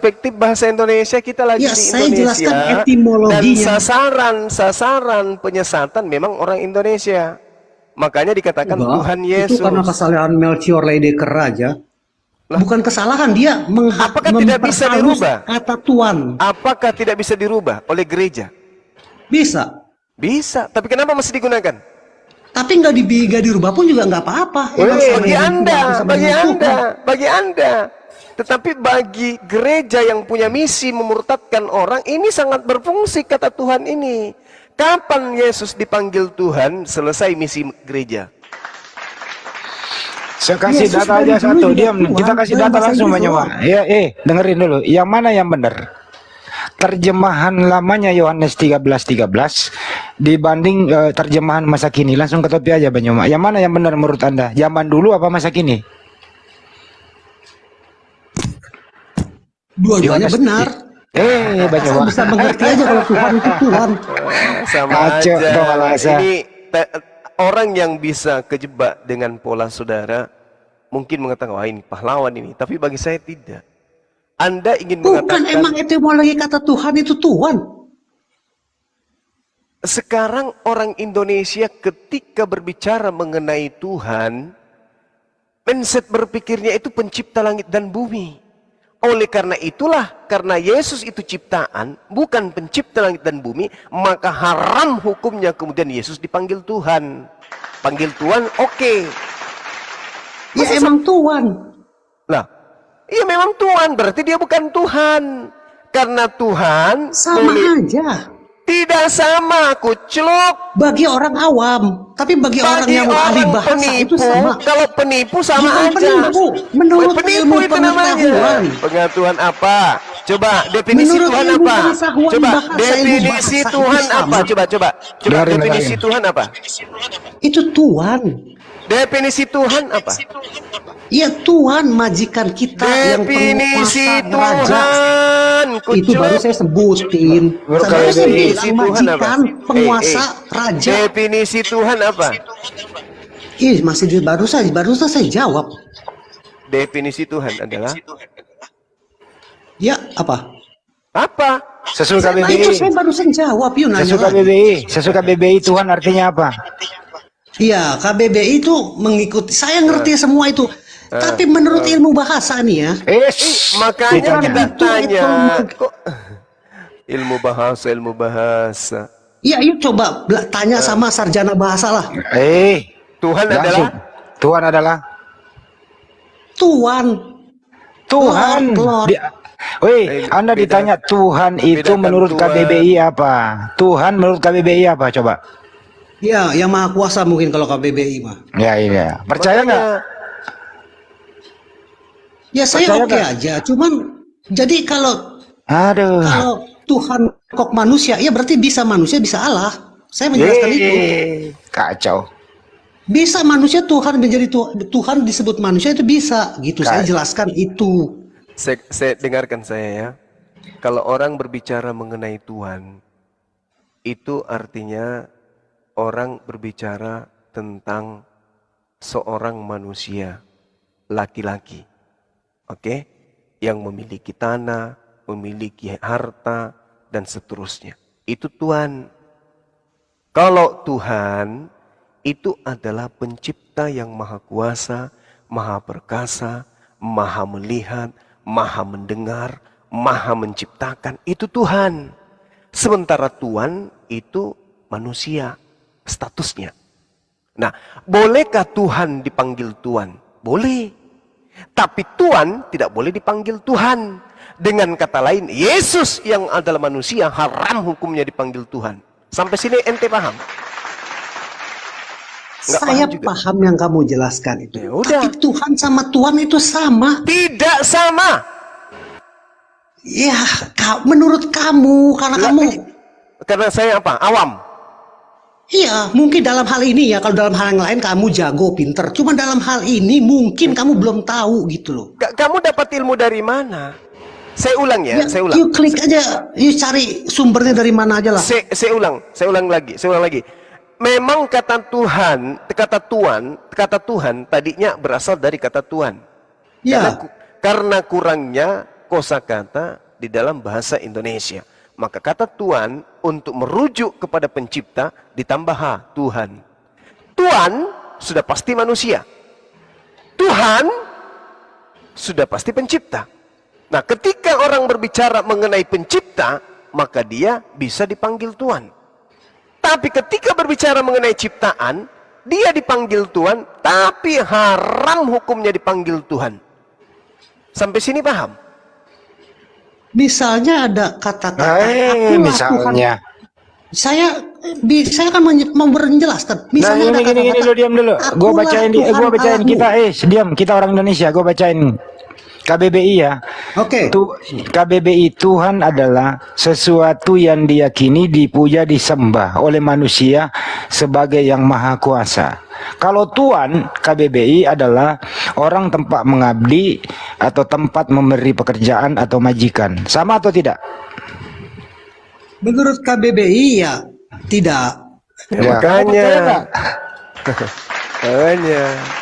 perspektif bahasa Indonesia, kita lagi Ya, di saya Indonesia. jelaskan Dan etimologinya. sasaran penyesatan memang orang Indonesia. Makanya dikatakan Enggak, Tuhan itu karena Yesus. kesalahan Melchior Ledecker aja. Lah, Bukan kesalahan, dia apakah tidak bisa memperhalus dirubah? kata Tuhan. Apakah tidak bisa dirubah oleh gereja? Bisa. Bisa, tapi kenapa masih digunakan? Tapi nggak dirubah pun juga nggak apa-apa. Emang sama Bagi dengan Anda, Tuhan, sama bagi dengan Tuhan. Anda, bagi Anda. Tetapi bagi gereja yang punya misi memurtadkan orang, ini sangat berfungsi kata Tuhan ini. Kapan Yesus dipanggil Tuhan, selesai misi gereja. Saya kasih Yesus data dari aja dulu satu, juga diam. Tuhan, Kita kasih dalam data bahasa langsung Inggris Pak. Ya, dengerin dulu. Yang mana yang benar? Terjemahan lamanya Yohanes 13:13 dibanding terjemahan masa kini. Langsung ke topik aja Banyuma. Yang mana yang benar menurut Anda? Zaman dulu apa masa kini? Dua-duanya Yohanes- benar. Banyuma. Asal bisa mengerti aja kalau Tuhan itu Tuhan. Sama Kacau, aja. dong, Alasa. Ini orang yang bisa kejebak dengan pola saudara mungkin mengatakan, wah ini pahlawan ini. Tapi bagi saya tidak. Anda ingin Bukan, mengatakan emang etimologi kata Tuhan itu Tuhan. sekarang orang Indonesia ketika berbicara mengenai Tuhan, mindset berpikirnya itu pencipta langit dan bumi. Oleh karena itulah, karena Yesus itu ciptaan, bukan pencipta langit dan bumi, maka haram hukumnya kemudian Yesus dipanggil Tuhan. Panggil Tuhan, oke. Ya emang Tuhan. Lah, iya memang Tuhan, berarti dia bukan Tuhan. Karena Tuhan Sama aja. tidak sama, kucluk. Bagi orang awam. Tapi bagi orang yang ahli bahasa itu sama. Kalau penipu sama Bukan aja. penipu. Menurut penipu ilmu itu namanya. pengetahuan. Pengetahuan apa? Coba definisi Menurut Tuhan ilmu apa? pengetahuan Coba bahasa, ilmu definisi bahasa Tuhan itu sama. apa? Coba Dengarin, definisi dengarin. Tuhan apa? Itu Tuhan. Definisi Tuhan apa? Ya Tuhan majikan kita yang Definisi penguasa raja. Tuhan, Itu baru saya sebutin. Baru Saya kali bilang definisi Tuhan apa? majikan penguasa raja. Definisi Tuhan apa? Masih baru saja saya jawab. Definisi Tuhan adalah Ya apa? apa? Sesuka Nah, itu BBI. saya barusan jawab. Yuk nanya Sesuka lagi. BBI. Sesuka BBI Tuhan artinya apa? Iya, KBBI itu mengikuti. Saya ngerti semua itu. Tapi menurut ilmu bahasa nih ya. Makanya Bukan kita itu tanya etimologi. kok ilmu bahasa. Ya, yuk coba tanya sama sarjana bahasa lah. Tuhan Langsung. adalah Tuhan adalah Tuhan. Tuhan. Lord. Anda beda- ditanya Tuhan itu bedakan menurut Tuhan. KBBI apa? Tuhan menurut KBBI apa coba? Ya, yang maha kuasa mungkin kalau KBBI mah. Ya iya. Percaya nggak? Ya saya Percaya oke nggak? aja. Cuman jadi kalau Aduh. Tuhan kok manusia, ya berarti bisa manusia bisa Allah. Saya menjelaskan itu. Kacau. Bisa manusia Tuhan menjadi Tuhan disebut manusia itu bisa gitu. Saya Kacau. jelaskan itu. Saya dengarkan saya ya. Kalau orang berbicara mengenai Tuhan, itu artinya orang berbicara tentang seorang manusia, laki-laki. Oke? Yang memiliki tanah, memiliki harta, dan seterusnya. Itu Tuhan. Kalau Tuhan, itu adalah pencipta yang maha kuasa, maha perkasa, maha melihat, maha mendengar, maha menciptakan. Itu Tuhan. Sementara Tuhan itu manusia statusnya. Nah, bolehkah Tuhan dipanggil Tuhan? Boleh. Tapi Tuhan tidak boleh dipanggil Tuhan. Dengan kata lain, Yesus yang adalah manusia haram hukumnya dipanggil Tuhan. Sampai sini ente paham? Nggak Saya paham juga. paham yang kamu jelaskan itu. Ya udah. Tapi Tuhan sama Tuhan itu sama. Tidak sama. Ya, menurut kamu, karena Lah, kamu, Karena saya apa? Awam. iya, mungkin dalam hal ini ya, kalau dalam hal yang lain kamu jago, pinter. Cuma dalam hal ini mungkin kamu belum tahu gitu loh. Kamu dapat ilmu dari mana? Saya ulang ya, Ya, saya ulang. yuk klik aja, yuk cari sumbernya dari mana aja lah. Saya ulang lagi. Memang kata Tuhan tadinya berasal dari kata Tuhan. Ya, Karena kurangnya kosakata di dalam bahasa Indonesia. Maka kata Tuhan untuk merujuk kepada pencipta ditambah H, Tuhan. Tuhan sudah pasti manusia. Tuhan sudah pasti pencipta. Nah, ketika orang berbicara mengenai pencipta, maka dia bisa dipanggil Tuhan. Tapi ketika berbicara mengenai ciptaan, dia dipanggil Tuhan, tapi haram hukumnya dipanggil Tuhan. Sampai sini paham? Misalnya ada kata-kata akulah misalnya. Tuhan. Saya akan mau menjelaskan. Misalnya ada gini kata-kata. lo diam dulu. Gua bacain Allahmu. kita diam, kita orang Indonesia, gua bacain KBBI ya. Oke. KBBI, Tuhan adalah sesuatu yang diyakini, dipuja, disembah oleh manusia sebagai yang maha kuasa. Kalau Tuhan, KBBI adalah orang tempat mengabdi atau tempat memberi pekerjaan atau majikan. Sama atau tidak? Menurut KBBI ya tidak. Ya, Makanya.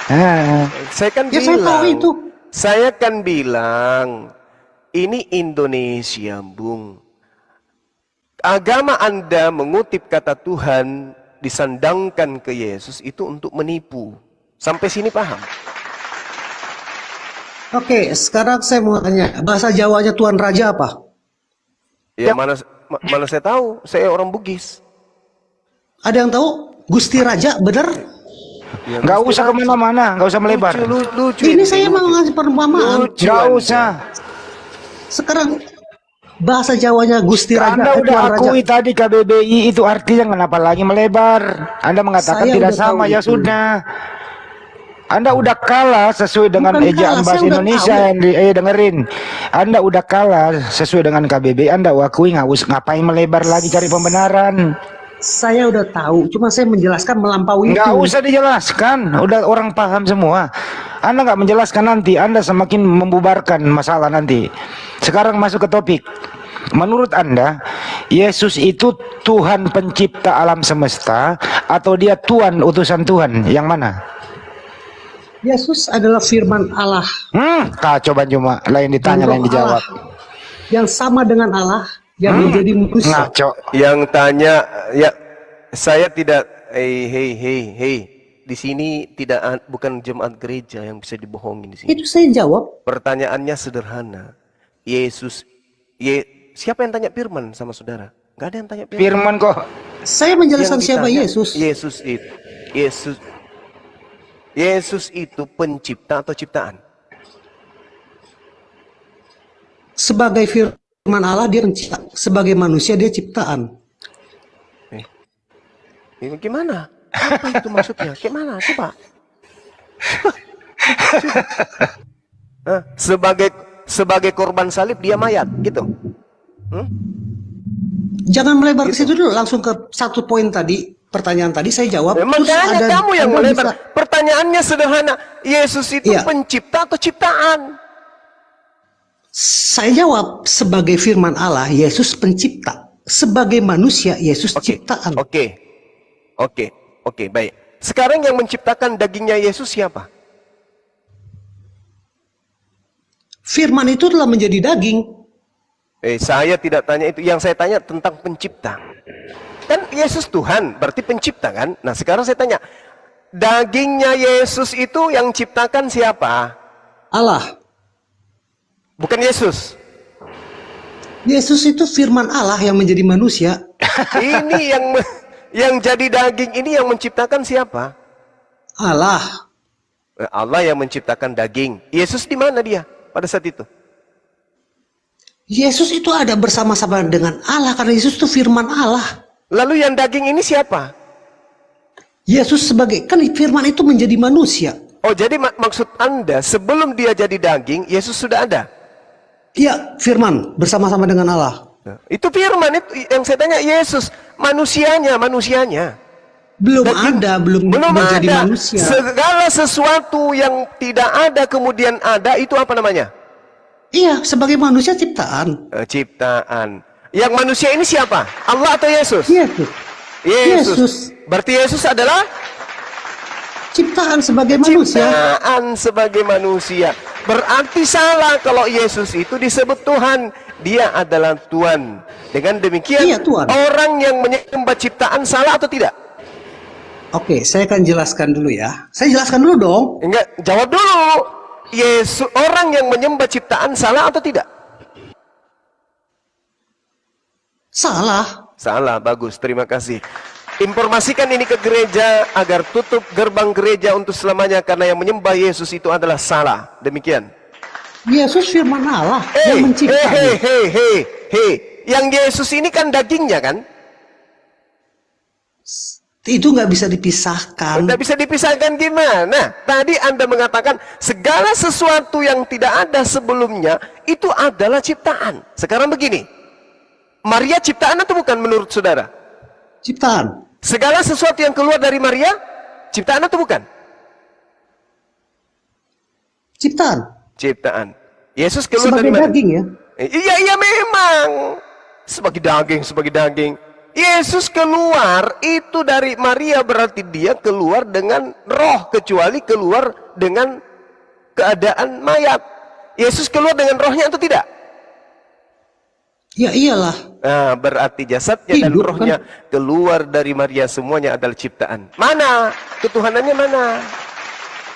Ah. Saya kan Ya saya tahu itu. Saya kan bilang, ini Indonesia, Bung. Agama Anda mengutip kata Tuhan, disandangkan ke Yesus, itu untuk menipu. Sampai sini paham? Oke, sekarang saya mau tanya, bahasa Jawanya Tuan Raja apa? Ya, mana saya tahu, saya orang Bugis. Ada yang tahu? Gusti Raja, benar? Ya, Nggak usah kemana-mana, nggak usah melebar. Lucu Ini saya mau ngasih perumpamaan. Nggak usah. Sekarang bahasa Jawanya Gusti Raja, Anda udah Tuan Raja. akui tadi KBBI itu artinya, kenapa lagi melebar? Anda mengatakan Saya tidak udah sama, tahu ya itu. sudah. Anda udah kalah sesuai dengan Bukan ejaan kalah, bahasa saya udah Indonesia tahu. yang dengerin. Anda udah kalah sesuai dengan KBBI. Anda akui, ngapain melebar lagi cari pembenaran? Saya udah tahu, cuma saya menjelaskan melampaui Nggak itu. usah dijelaskan, udah orang paham semua. Anda nggak menjelaskan, nanti Anda semakin membubarkan masalah nanti. Sekarang masuk ke topik. Menurut Anda, Yesus itu Tuhan pencipta alam semesta atau dia Tuhan utusan Tuhan? Yang mana? Yesus adalah firman Allah. Kacau cuma lain ditanya, lain Roh dijawab. Allah yang sama dengan Allah yang menjadi manusia. Ngaco. Yang tanya, ya saya tidak, hei, di sini tidak, bukan jemaat gereja yang bisa dibohongin di sini. Itu saya jawab. Pertanyaannya sederhana. Siapa yang tanya Firman sama saudara? Gak ada yang tanya Firman. Firman kok. Saya menjelaskan Yang siapa ditanya, Yesus. Yesus itu pencipta atau ciptaan? Sebagai firman Allah dia pencipta, sebagai manusia dia ciptaan. Gimana? Apa itu maksudnya? Gimana? Coba. Hah? Sebagai korban salib dia mayat, gitu. Jangan melebar ke situ dulu, langsung ke satu poin tadi. Pertanyaan tadi saya jawab. Terus Makanya kamu yang Anda melebar. bisa- Pertanyaannya sederhana. Yesus itu Iya. pencipta atau ciptaan? Saya jawab, sebagai firman Allah, Yesus pencipta. Sebagai manusia, Yesus ciptaan. Oke, baik. Sekarang yang menciptakan dagingnya Yesus siapa? Firman itu telah menjadi daging. Saya tidak tanya itu. Yang saya tanya tentang pencipta. Kan Yesus Tuhan, berarti pencipta kan? Nah sekarang saya tanya, dagingnya Yesus itu yang ciptakan siapa? Allah. Bukan Yesus. Yesus itu firman Allah yang menjadi manusia. Ini yang jadi daging ini yang menciptakan siapa? Allah. Allah yang menciptakan daging. Yesus di mana dia pada saat itu? Yesus itu ada bersama-sama dengan Allah karena Yesus itu firman Allah. Lalu yang daging ini siapa? Yesus sebagai, kan firman itu menjadi manusia. Oh jadi maksud Anda sebelum dia jadi daging, Yesus sudah ada? Iya, firman bersama-sama dengan Allah. Nah, itu firman itu yang saya tanya, Yesus manusianya. Belum Daging- ada, belum menjadi ada. manusia. Segala sesuatu yang tidak ada kemudian ada, itu apa namanya? Iya, sebagai manusia ciptaan. Ciptaan. Yang manusia ini siapa? Allah atau Yesus? Yesus. Yesus. Yesus. Berarti Yesus adalah Ciptaan sebagai manusia. Ciptaan sebagai manusia. Berarti salah kalau Yesus itu disebut Tuhan. Dia adalah Tuhan. Dengan demikian, Iya, Tuhan. orang yang menyembah ciptaan salah atau tidak? Oke, saya akan jelaskan dulu ya. Saya jelaskan dulu dong. Enggak, jawab dulu. Yesus, orang yang menyembah ciptaan salah atau tidak? Salah. Salah, bagus, terima kasih. Informasikan ini ke gereja agar tutup gerbang gereja untuk selamanya karena yang menyembah Yesus itu adalah salah. Demikian. Yesus firman Allah yang menciptakan. Yang Yesus ini kan dagingnya kan? Itu nggak bisa dipisahkan. Tidak bisa dipisahkan gimana? Tadi Anda mengatakan segala sesuatu yang tidak ada sebelumnya itu adalah ciptaan. Sekarang begini, Maria ciptaan atau bukan menurut saudara? Ciptaan. Segala sesuatu yang keluar dari Maria ciptaan atau bukan? Ciptaan. Ciptaan. Yesus keluar Sebagai dari mana? daging ya. Iya memang. Sebagai daging. Yesus keluar itu dari Maria, berarti dia keluar dengan roh, kecuali keluar dengan keadaan mayat. Yesus keluar dengan rohnya atau tidak? Ya iyalah. Nah, berarti jasadnya dan Hidup, rohnya keluar dari Maria, semuanya adalah ciptaan. Mana? Ketuhanannya mana?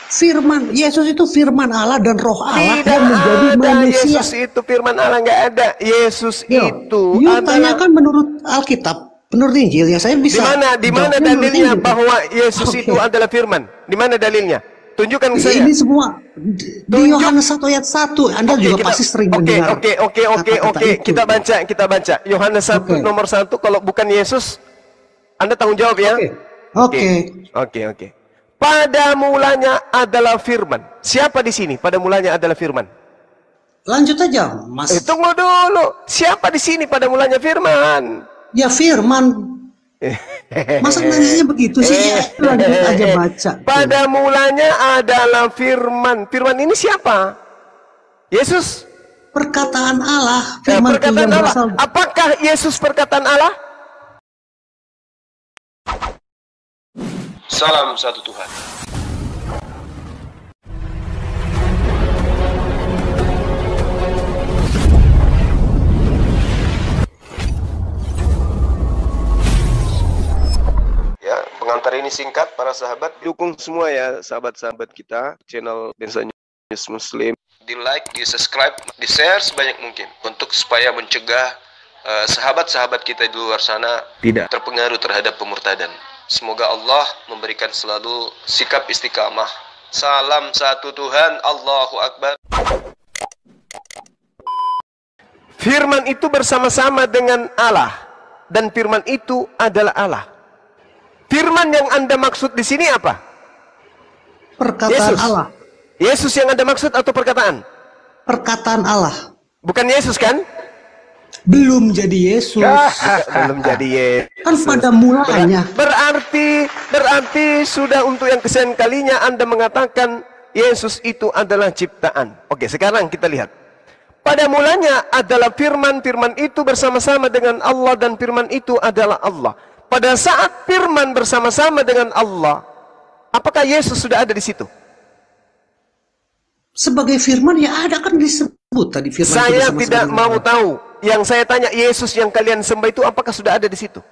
Firman, Yesus itu firman Allah dan roh Allah Tidak yang menjadi ada manusia. Yesus itu firman Allah, nggak ada. Yesus itu You adalah. tanyakan menurut Alkitab, menurut Injil ya saya bisa. Di mana jawabnya menurut dalilnya Injil. bahwa Yesus Oke. itu adalah firman? Di mana dalilnya? Tunjukkan ke saya. Ini semua di Yohanes 1 ayat 1. Anda juga pasti sering mendengar. Oke. kata-kata itu. Kita baca. Yohanes 1 Oke. nomor 1. Kalau bukan Yesus, Anda tanggung jawab ya. Oke. Pada mulanya adalah firman. Siapa di sini? Pada mulanya adalah firman. Lanjut aja, Mas. Tunggu dulu. Siapa di sini pada mulanya firman? Ya firman. Masa nanyanya begitu sih? Ya, lanjut aja baca. Pada mulanya adalah firman. Firman ini siapa? Yesus. Perkataan Allah, firman itu Perkataan yang Allah. berasal. Apakah Yesus perkataan Allah? Salam satu Tuhan. Ya, pengantar ini singkat para sahabat. Dukung semua ya sahabat-sahabat kita channel Bensa News Muslim. Di like, di subscribe, di share sebanyak mungkin untuk supaya mencegah sahabat-sahabat kita di luar sana tidak terpengaruh terhadap pemurtadan. Semoga Allah memberikan selalu sikap istiqamah. Salam satu Tuhan, Allahu Akbar. Firman itu bersama-sama dengan Allah, dan firman itu adalah Allah. Firman yang Anda maksud di sini apa? Perkataan Yesus. Allah. Yesus yang Anda maksud atau perkataan? Perkataan Allah. Bukan Yesus kan? Belum jadi Yesus. Belum jadi Yesus. Kan pada mulanya. Berarti sudah untuk yang kesekian kalinya Anda mengatakan Yesus itu adalah ciptaan. Oke, sekarang kita lihat. Pada mulanya adalah firman, firman itu bersama-sama dengan Allah, dan firman itu adalah Allah. Pada saat firman bersama-sama dengan Allah, apakah Yesus sudah ada di situ? Sebagai firman ya ada kan disebut tadi firman. itu Saya bersama-sama tidak dengan mau Allah. tahu. Yang saya tanya, Yesus yang kalian sembah itu apakah sudah ada di situ?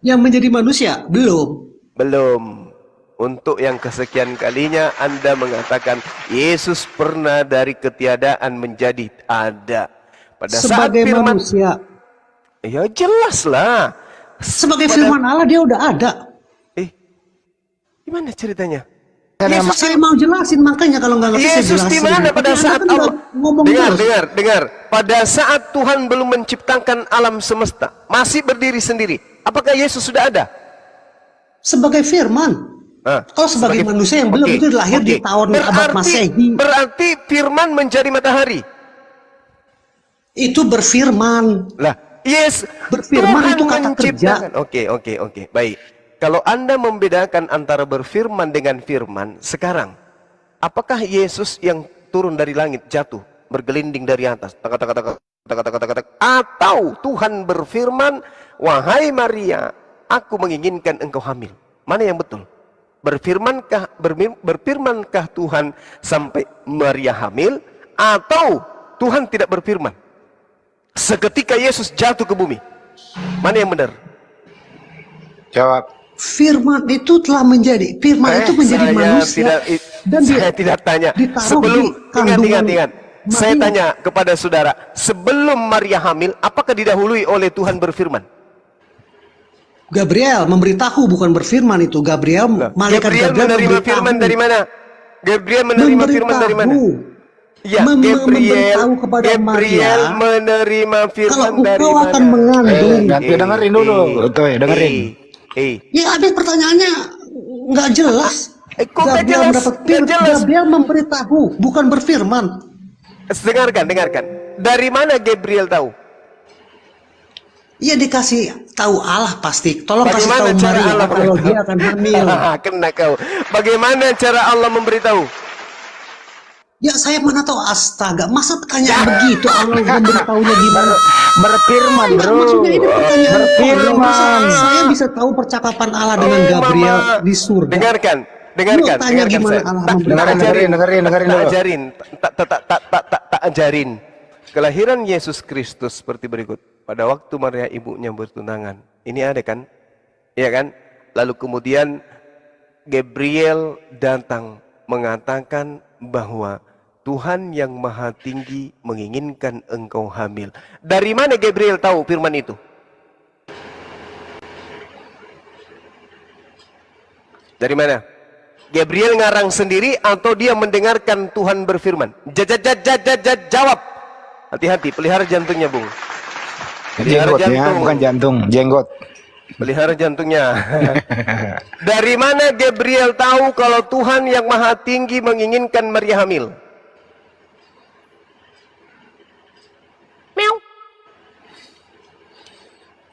Yang menjadi manusia belum. Belum. Untuk yang kesekian kalinya Anda mengatakan Yesus pernah dari ketiadaan menjadi ada. Pada Sebagai saat firman, manusia. ya jelas lah. Sebagai firman Allah dia udah ada. Gimana ceritanya? Yesus saya mau jelasin, makanya kalau nggak ngerti saya Yesus jelasin. di mana pada Tapi Anda saat kan Allah? udah ngomong Dengar. terus. Pada saat Tuhan belum menciptakan alam semesta, masih berdiri sendiri. Apakah Yesus sudah ada? Sebagai firman. Kalau sebagai manusia yang belum itu lahir di tahun abad Masehi. Berarti firman menjadi matahari. Itu berfirman. Lah, yes, Berfirman Tuhan itu kata kerja. menciptakan. Oke. Baik. Kalau Anda membedakan antara berfirman dengan firman, sekarang apakah Yesus yang turun dari langit jatuh, bergelinding dari atas, atau Tuhan berfirman, wahai Maria, aku menginginkan engkau hamil? Mana yang betul? Berfirmankah Tuhan sampai Maria hamil, atau Tuhan tidak berfirman seketika Yesus jatuh ke bumi? Mana yang benar? Jawab. Firman itu telah menjadi, firman itu menjadi manusia. Dan saya tidak tanya. Sebelum, ingat. Saya tanya kepada saudara, sebelum Maria hamil, apakah didahului oleh Tuhan berfirman? Gabriel memberitahu, bukan berfirman itu. Malaikat Gabriel menerima firman dari mana? Gabriel menerima firman dari mana? Ya, memberitahu kepada Gabriel Maria, menerima firman kalau dari engkau mana? akan mengandung. Dengerin dulu, dengerin. Ya habis pertanyaannya nggak jelas. Kok nggak jelas? Gabriel memberitahu, bukan berfirman. Dengarkan. Dari mana Gabriel tahu? Iya, dikasih tahu Allah pasti. Tolong Bagaimana kasih tahu cara Maria Allah kalau dia akan hamil. Kena kau. Bagaimana cara Allah memberitahu? Ya saya mana tahu, astaga. Masa pertanyaan begitu Allah memberitahunya gimana? Berfirman, bro. Maksudnya ini pertanyaan Berfirman. Saya bisa tahu percakapan Allah dengan Gabriel di surga. Dengarkan. Tanya gimana saya. Allah memberitahu. Dengerin Tak ajarin. Kelahiran Yesus Kristus seperti berikut. Pada waktu Maria ibunya bertunangan. Ini ada kan? Iya kan? Lalu kemudian Gabriel datang mengatakan bahwa Tuhan yang Maha Tinggi menginginkan engkau hamil. Dari mana Gabriel tahu firman itu? Dari mana? Gabriel ngarang sendiri atau dia mendengarkan Tuhan berfirman? Jawab. Hati-hati, pelihara jantungnya, Bung. Pelihara jantung, bukan jantung, jenggot. Pelihara jantungnya. Dari mana Gabriel tahu kalau Tuhan yang Maha Tinggi menginginkan Maria hamil?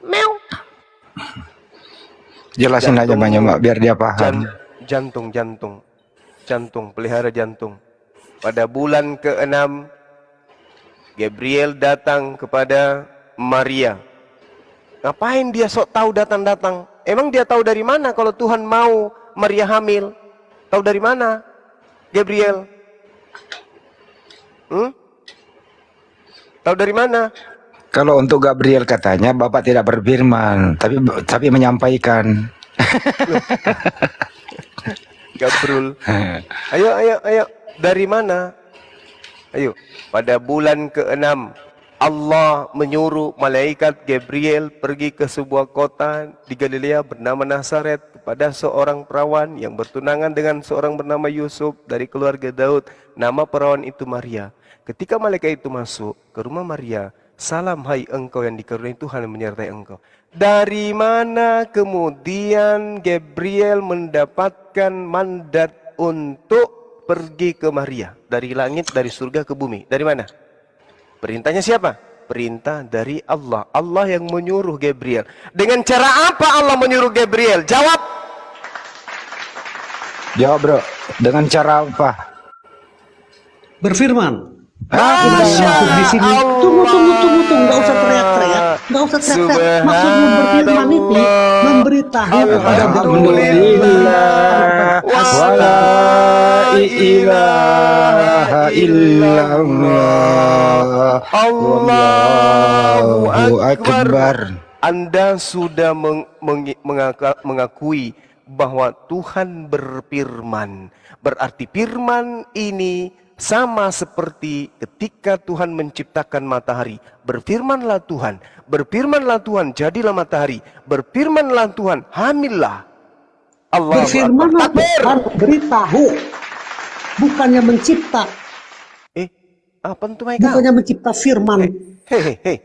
Meow. Jelasin aja banyak, Mbak, biar dia paham. Jantung, pelihara jantung. Pada bulan ke-6, Gabriel datang kepada Maria. Ngapain dia sok tahu datang-datang? Emang dia tahu dari mana kalau Tuhan mau Maria hamil? Tahu dari mana Gabriel? Tahu dari mana? Kalau untuk Gabriel katanya Bapak tidak berfirman, tapi menyampaikan. Gabrul. Ayo. Dari mana? Ayo. Pada bulan ke-6, Allah menyuruh malaikat Gabriel pergi ke sebuah kota di Galilea bernama Nazaret kepada seorang perawan yang bertunangan dengan seorang bernama Yusuf dari keluarga Daud. Nama perawan itu Maria. Ketika malaikat itu masuk ke rumah Maria, salam hai engkau yang dikaruniai Tuhan menyertai engkau. Dari mana kemudian Gabriel mendapatkan mandat untuk pergi ke Maria? Dari langit, dari surga ke bumi. Dari mana? Perintahnya siapa? Perintah dari Allah. Allah yang menyuruh Gabriel. Dengan cara apa Allah menyuruh Gabriel? Jawab. Jawab, bro. Dengan cara apa? Berfirman. Masya Di sini. Tunggu. Nggak usah teriak-teriak. Maksudnya berfirman itu memberitahu kepada Alhamdulillah. Wala ilaha illallah. Allahu Akbar. Anda sudah mengakui bahwa Tuhan berfirman. Berarti firman ini sama seperti ketika Tuhan menciptakan matahari. Berfirmanlah Tuhan, jadilah matahari. Berfirmanlah Tuhan, hamillah. Allah berfirmanlah Tuhan, beritahu. Bukannya mencipta. Apa itu Michael? Bukannya mencipta firman.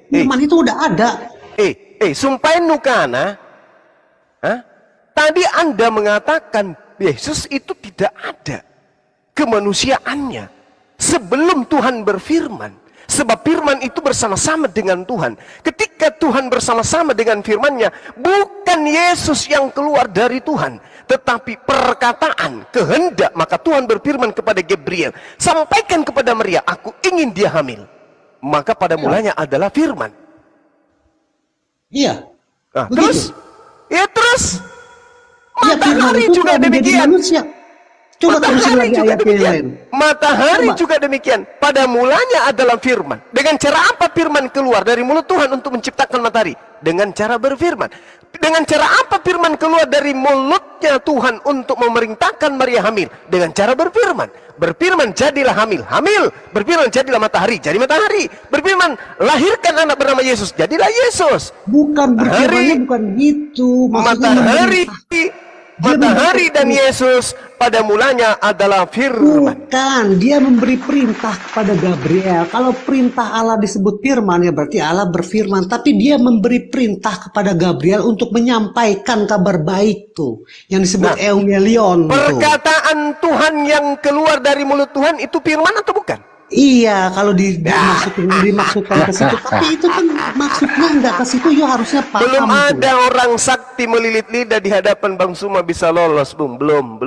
Firman itu udah ada. Sumpahin nukana. Tadi Anda mengatakan Yesus itu tidak ada kemanusiaannya sebelum Tuhan berfirman. Sebab firman itu bersama-sama dengan Tuhan. Ketika Tuhan bersama-sama dengan firman-Nya, bukan Yesus yang keluar dari Tuhan, tetapi perkataan, kehendak. Maka Tuhan berfirman kepada Gabriel, sampaikan kepada Maria, aku ingin dia hamil. Maka pada mulanya adalah firman. Iya. Terus? Ya, firman Matahari itu juga telah menjadi demikian. manusia. Coba terusin Matahari lagi juga ayat yang demikian. lain. Matahari Coba. juga demikian. Pada mulanya adalah firman. Dengan cara apa firman keluar dari mulut Tuhan untuk menciptakan matahari? Dengan cara berfirman. Dengan cara apa firman keluar dari mulutnya Tuhan untuk memerintahkan Maria hamil? Dengan cara berfirman. Berfirman jadilah hamil. Hamil. Berfirman jadilah matahari. Jadi matahari. Berfirman lahirkan anak bernama Yesus. Jadilah Yesus. Bukan berfirmannya Matahari. bukan gitu. Maksudnya Matahari. Dia Matahari dan Yesus pada mulanya adalah firman. Bukan, dia memberi perintah kepada Gabriel. Kalau perintah Allah disebut firman, ya berarti Allah berfirman. Tapi dia memberi perintah kepada Gabriel untuk menyampaikan kabar baik tuh. Yang disebut Eungelion tuh. Perkataan Tuhan yang keluar dari mulut Tuhan itu firman atau bukan? Iya, kalau dimaksudkan ke situ. Tapi itu kan maksudnya nggak ke situ, ya harusnya paham. Belum tuh. ada orang sakti melilit lidah di hadapan Bang Suma bisa lolos, belum.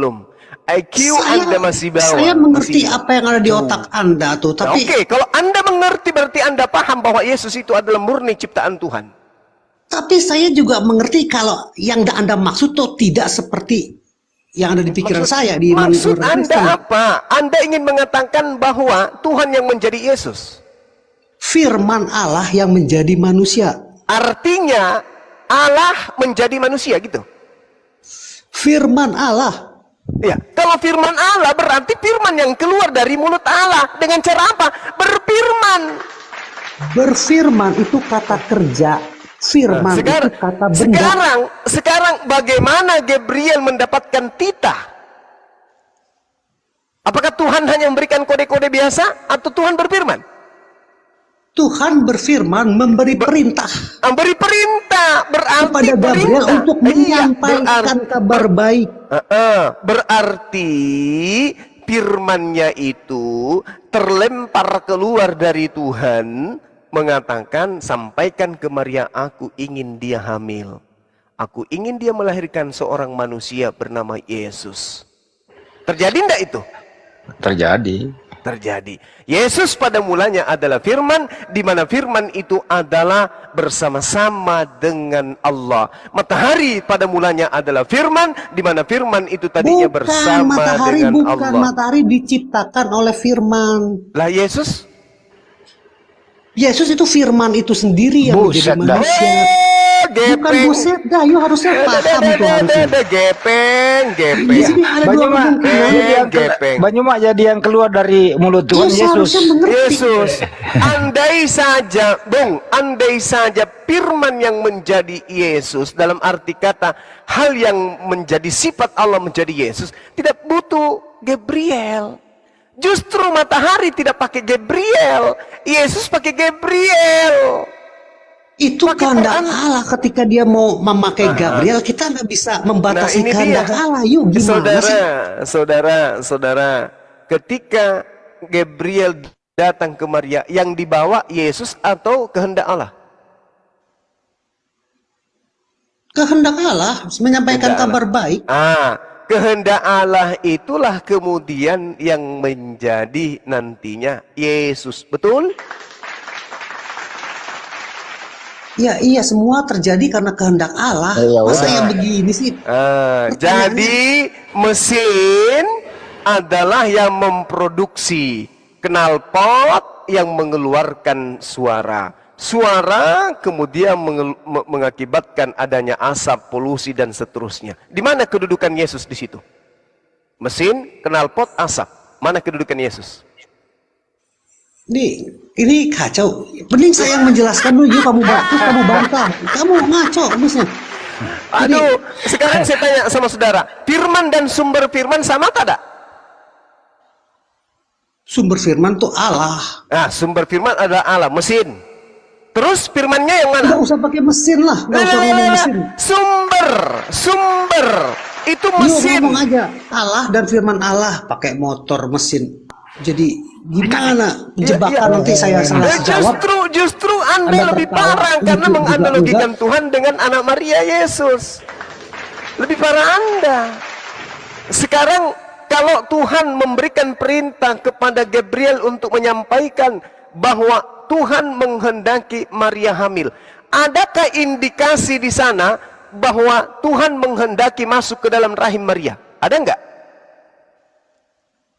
IQ Anda masih bawah. Saya mengerti masih. apa yang ada di otak Anda tuh, Nah, tapi Oke, kalau Anda mengerti berarti Anda paham bahwa Yesus itu adalah murni ciptaan Tuhan. tapi saya juga mengerti kalau yang Anda maksud tuh tidak seperti yang ada di pikiran saya di Maksud menurut Anda Kristen. apa? Anda ingin mengatakan bahwa Tuhan yang menjadi Yesus. Firman Allah yang menjadi manusia. Artinya Allah menjadi manusia gitu. Firman Allah. Ya, kalau firman Allah berarti firman yang keluar dari mulut Allah. Dengan cara apa? Berfirman. Berfirman itu kata kerja. Firman itu kata benda. Sekarang bagaimana Gabriel mendapatkan titah? Apakah Tuhan hanya memberikan kode-kode biasa atau Tuhan berfirman? Tuhan berfirman memberi perintah Memberi perintah berarti kepada Gabriel perintah. untuk menyampaikan kabar baik. Berarti firmannya itu terlempar keluar dari Tuhan, mengatakan sampaikan ke Maria, aku ingin dia hamil. Aku ingin dia melahirkan seorang manusia bernama Yesus. Terjadi enggak itu? Terjadi. Yesus pada mulanya adalah firman, di mana firman itu adalah bersama-sama dengan Allah. Matahari pada mulanya adalah firman, di mana firman itu tadinya bersama dengan Allah. Bukan, matahari diciptakan oleh firman. Lah Yesus? Yesus itu firman itu sendiri yang menjadi manusia. Bukan buset dah, yuk harusnya paham tuh harusnya. Gepeng. Di sini ada dua kemungkinan. Banyuma jadi yang keluar dari mulut Tuhan Yesus. Yesus. Andai saja firman yang menjadi Yesus, dalam arti kata hal yang menjadi sifat Allah menjadi Yesus, tidak butuh Gabriel. Justru matahari tidak pakai Gabriel, Yesus pakai Gabriel. Itu kehendak Allah ketika dia mau memakai Gabriel, kita nggak bisa membatasi kehendak Allah. Yuk gimana sih? Saudara, ketika Gabriel datang ke Maria, yang dibawa Yesus atau kehendak Allah? Kehendak Allah menyampaikan kabar baik. Kehendak Allah itulah kemudian yang menjadi nantinya Yesus, betul? Ya iya, semua terjadi karena kehendak Allah. Masa yang begini sih? Jadi mesin adalah yang memproduksi knalpot yang mengeluarkan suara. Suara kemudian mengakibatkan adanya asap, polusi dan seterusnya. Di mana kedudukan Yesus di situ? Mesin, knalpot, asap. Mana kedudukan Yesus? Ini kacau. Mending saya yang menjelaskan dulu, kamu bantah. Kamu ngaco habisnya. Aduh, sekarang saya tanya sama saudara, firman dan sumber firman sama tak? Sumber firman tuh Allah. Sumber firman adalah Allah, mesin. Terus firmannya yang mana? Nggak usah pakai mesin lah, nggak usah ngomong mesin. Sumber itu mesin. Ngomong aja Allah dan firman Allah pakai motor mesin. Jadi gimana jebakan nanti saya salah jawab? Justru Anda lebih parah karena menganalogikan Tuhan dengan anak Maria Yesus. Lebih parah Anda. Sekarang kalau Tuhan memberikan perintah kepada Gabriel untuk menyampaikan bahwa Tuhan menghendaki Maria hamil, adakah indikasi di sana bahwa Tuhan menghendaki masuk ke dalam rahim Maria? Ada enggak?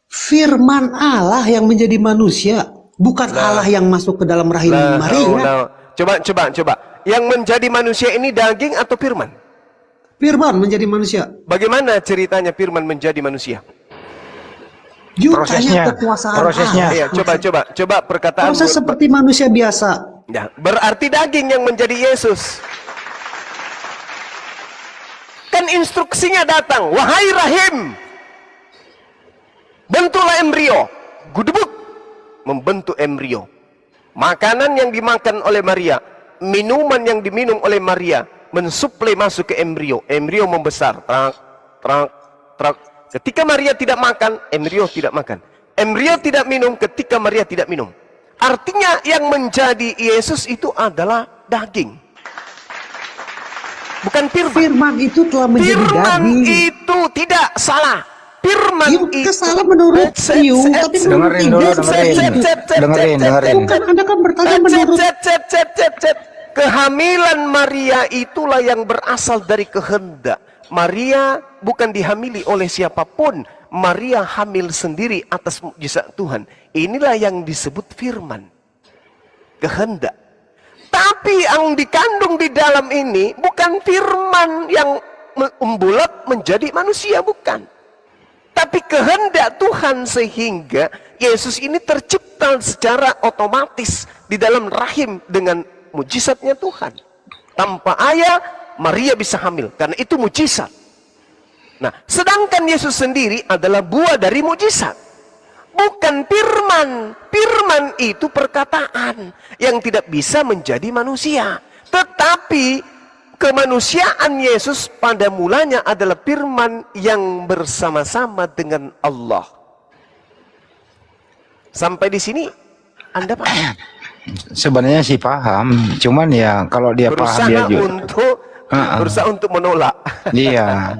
Firman Allah yang menjadi manusia, bukan Allah yang masuk ke dalam rahim Maria. Coba. Yang menjadi manusia ini daging atau firman? Firman menjadi manusia. Bagaimana ceritanya firman menjadi manusia? Prosesnya. Iya, coba perkataan. Proses seperti manusia biasa. Ya, berarti daging yang menjadi Yesus. Kan instruksinya datang, wahai rahim, bentuklah embrio. Gudebuk, membentuk embrio. Makanan yang dimakan oleh Maria, minuman yang diminum oleh Maria, mensuplai masuk ke embrio. Embrio membesar. Trak. Ketika Maria tidak makan, embrio tidak makan. Embrio tidak minum ketika Maria tidak minum. Artinya yang menjadi Yesus itu adalah daging. Bukan firman. Firman itu telah menjadi Firman daging. itu tidak salah. Firman itu salah menurut you, tapi dengerin dulu, dengerin. Bukan, Anda kan bertanya menurut. Kehamilan Maria itulah yang berasal dari kehendak. Maria bukan dihamili oleh siapapun. Maria hamil sendiri atas mukjizat Tuhan. Inilah yang disebut firman. Kehendak. Tapi yang dikandung di dalam ini bukan firman yang membulat menjadi manusia, bukan. Tapi kehendak Tuhan sehingga Yesus ini tercipta secara otomatis di dalam rahim dengan mujizatnya Tuhan. Tanpa ayah, Maria bisa hamil karena itu mujizat. Nah, sedangkan Yesus sendiri adalah buah dari mujizat. Bukan firman. Firman itu perkataan yang tidak bisa menjadi manusia. Tetapi kemanusiaan Yesus pada mulanya adalah firman yang bersama-sama dengan Allah. Sampai di sini Anda paham? Sebenarnya sih paham, cuman ya kalau dia paham dia juga berusaha untuk menolak. Iya.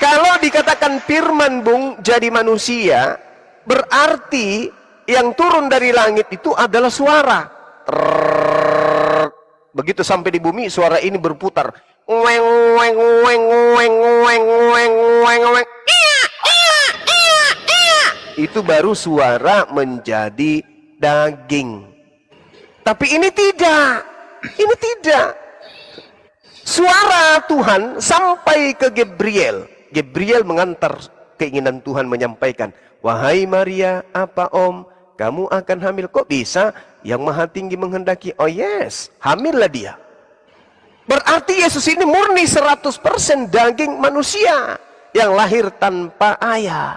Kalau dikatakan firman Bung jadi manusia, berarti yang turun dari langit itu adalah suara. Begitu sampai di bumi, suara ini berputar. Weng weng weng weng weng weng weng weng. Itu baru suara menjadi daging. Tapi ini tidak. Ini tidak. Suara Tuhan sampai ke Gabriel. Gabriel mengantar keinginan Tuhan menyampaikan, wahai Maria, apa om? Kamu akan hamil. Kok bisa? Yang Maha Tinggi menghendaki. Oh yes, hamillah dia. Berarti Yesus ini murni 100% daging manusia yang lahir tanpa ayah,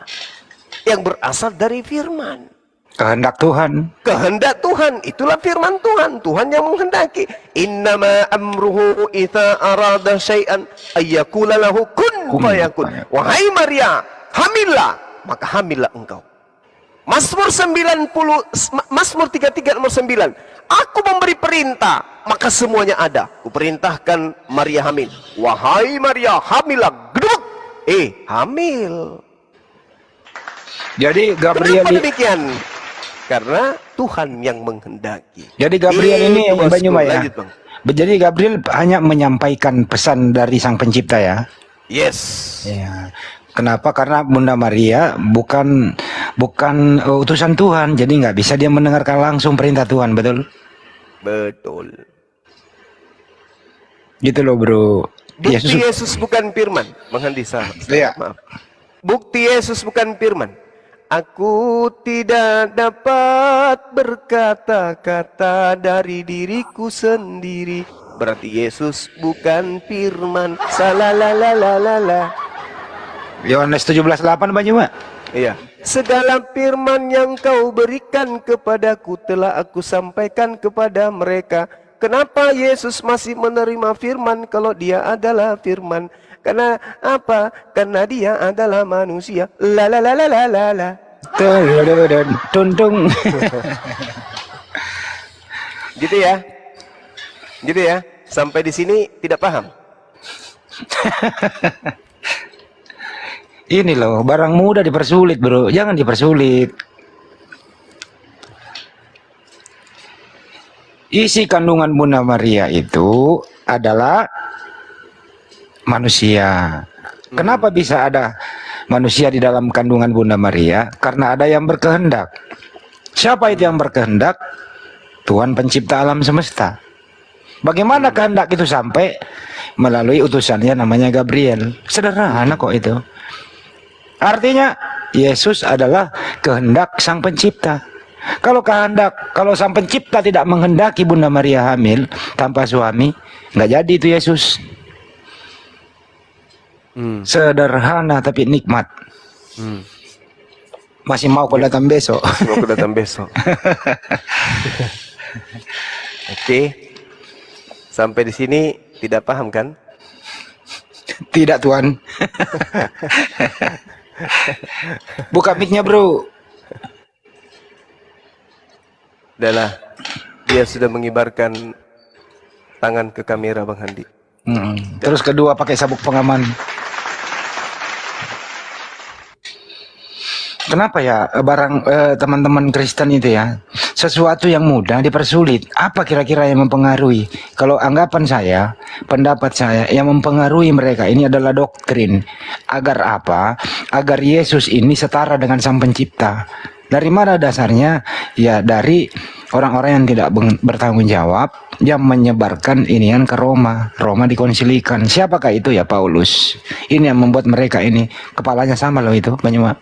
yang berasal dari firman. Kehendak Tuhan. Kehendak Tuhan, itulah firman Tuhan. Tuhan yang menghendaki. Innama amruhu idza arada syai'an ayyakula lahu kun fayakun. Wahai Maria, hamillah, maka hamillah engkau. Mazmur 33 nomor 9. Aku memberi perintah, maka semuanya ada. Kuperintahkan Maria hamil. Wahai Maria, hamillah. Geduk. Hamil. Jadi Gabriel demikian. Karena Tuhan yang menghendaki. Jadi Gabriel ini ya. Jadi Gabriel hanya menyampaikan pesan dari Sang Pencipta ya. Yes. Ya. Kenapa? Karena Bunda Maria bukan utusan Tuhan, jadi nggak bisa dia mendengarkan langsung perintah Tuhan, betul? Betul. Gitu loh, bro. Bukti Yesus bukan firman, Bang Handi, iya. Maaf. Bukti Yesus bukan firman. Aku tidak dapat berkata-kata dari diriku sendiri. Berarti Yesus bukan firman. Salalalalala. Yohanes 17:8 Banyu, Mak. Iya. Segala firman yang kau berikan kepadaku telah aku sampaikan kepada mereka. Kenapa Yesus masih menerima firman kalau dia adalah firman? Karena apa? Karena dia adalah manusia. La. Tuntung. Gitu ya. Gitu ya. Sampai di sini tidak paham. Ini loh, barang mudah dipersulit, bro. Jangan dipersulit. isi kandungan Bunda Maria itu adalah manusia. Kenapa bisa ada manusia di dalam kandungan Bunda Maria? Karena ada yang berkehendak. Siapa itu yang berkehendak? Tuhan pencipta alam semesta. Bagaimana kehendak itu sampai? Melalui utusannya namanya Gabriel. Sederhana kok itu. Artinya Yesus adalah kehendak sang pencipta. Kalau sang pencipta tidak menghendaki Bunda Maria hamil tanpa suami, nggak jadi itu Yesus. Sederhana tapi nikmat. Masih mau kau datang besok? Mau aku datang besok. Oke. Sampai di sini tidak paham kan? Tidak Tuhan. Buka mic-nya bro. Udahlah. Dia sudah mengibarkan tangan ke kamera Bang Handi. Terus kedua pakai sabuk pengaman. Kenapa ya teman-teman Kristen itu ya, sesuatu yang mudah dipersulit? Apa kira-kira yang mempengaruhi? Kalau anggapan saya, pendapat saya, yang mempengaruhi mereka ini adalah doktrin. Agar apa? Agar Yesus ini setara dengan Sang Pencipta. Dari mana dasarnya? Ya dari orang-orang yang tidak bertanggung jawab, yang menyebarkan inian ke Roma. Roma dikonsilikan. Siapakah itu ya? Paulus. Ini yang membuat mereka ini kepalanya sama loh itu, Banyumak.